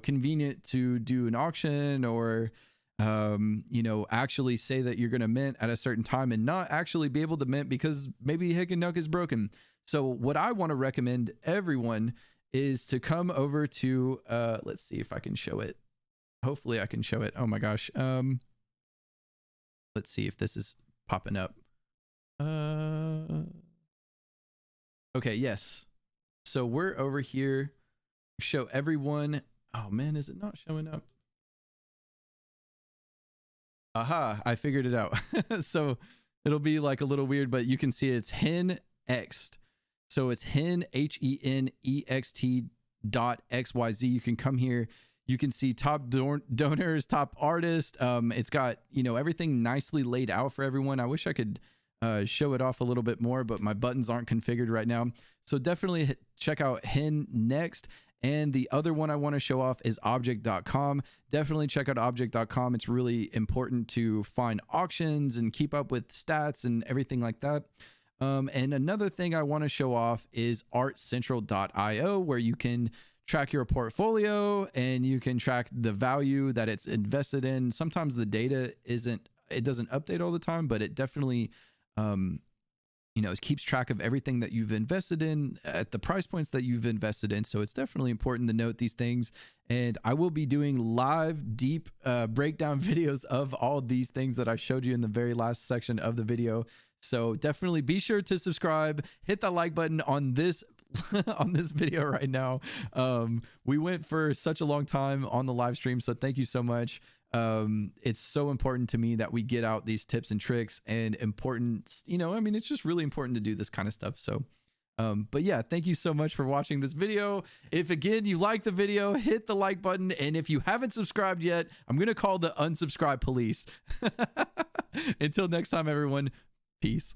Speaker 1: convenient to do an auction or actually say that you're going to mint at a certain time and not actually be able to mint because maybe Nunc is broken. So what I want to recommend everyone is to come over to let's see if I can show it. Hopefully I can show it. Oh my gosh. Let's see if this is popping up. Okay, yes. So we're over here. Show everyone. Oh man, is it not showing up? Aha, I figured it out. So it'll be like a little weird, but you can see it's HenNext. So it's HenNext.xyz. You can come here. You can see top donors, top artists. It's got, everything nicely laid out for everyone. I wish I could show it off a little bit more, but my buttons aren't configured right now. So definitely check out HenNext. And the other one I want to show off is object.com. Definitely check out object.com. It's really important to find auctions and keep up with stats and everything like that. And another thing I want to show off is artcentral.io, where you can track your portfolio and you can track the value that it's invested in. Sometimes the data doesn't update all the time, but it definitely, it keeps track of everything that you've invested in at the price points that you've invested in. So it's definitely important to note these things. And I will be doing live, deep breakdown videos of all these things that I showed you in the very last section of the video. So definitely be sure to subscribe, hit that like button on this on this video right now. We went for such a long time on the live stream, so thank you so much. It's so important to me that we get out these tips and tricks, and important, it's just really important to do this kind of stuff. So but yeah, thank you so much for watching this video. If again you like the video, hit the like button, and if you haven't subscribed yet, I'm gonna call the unsubscribe police. Until next time, everyone, peace.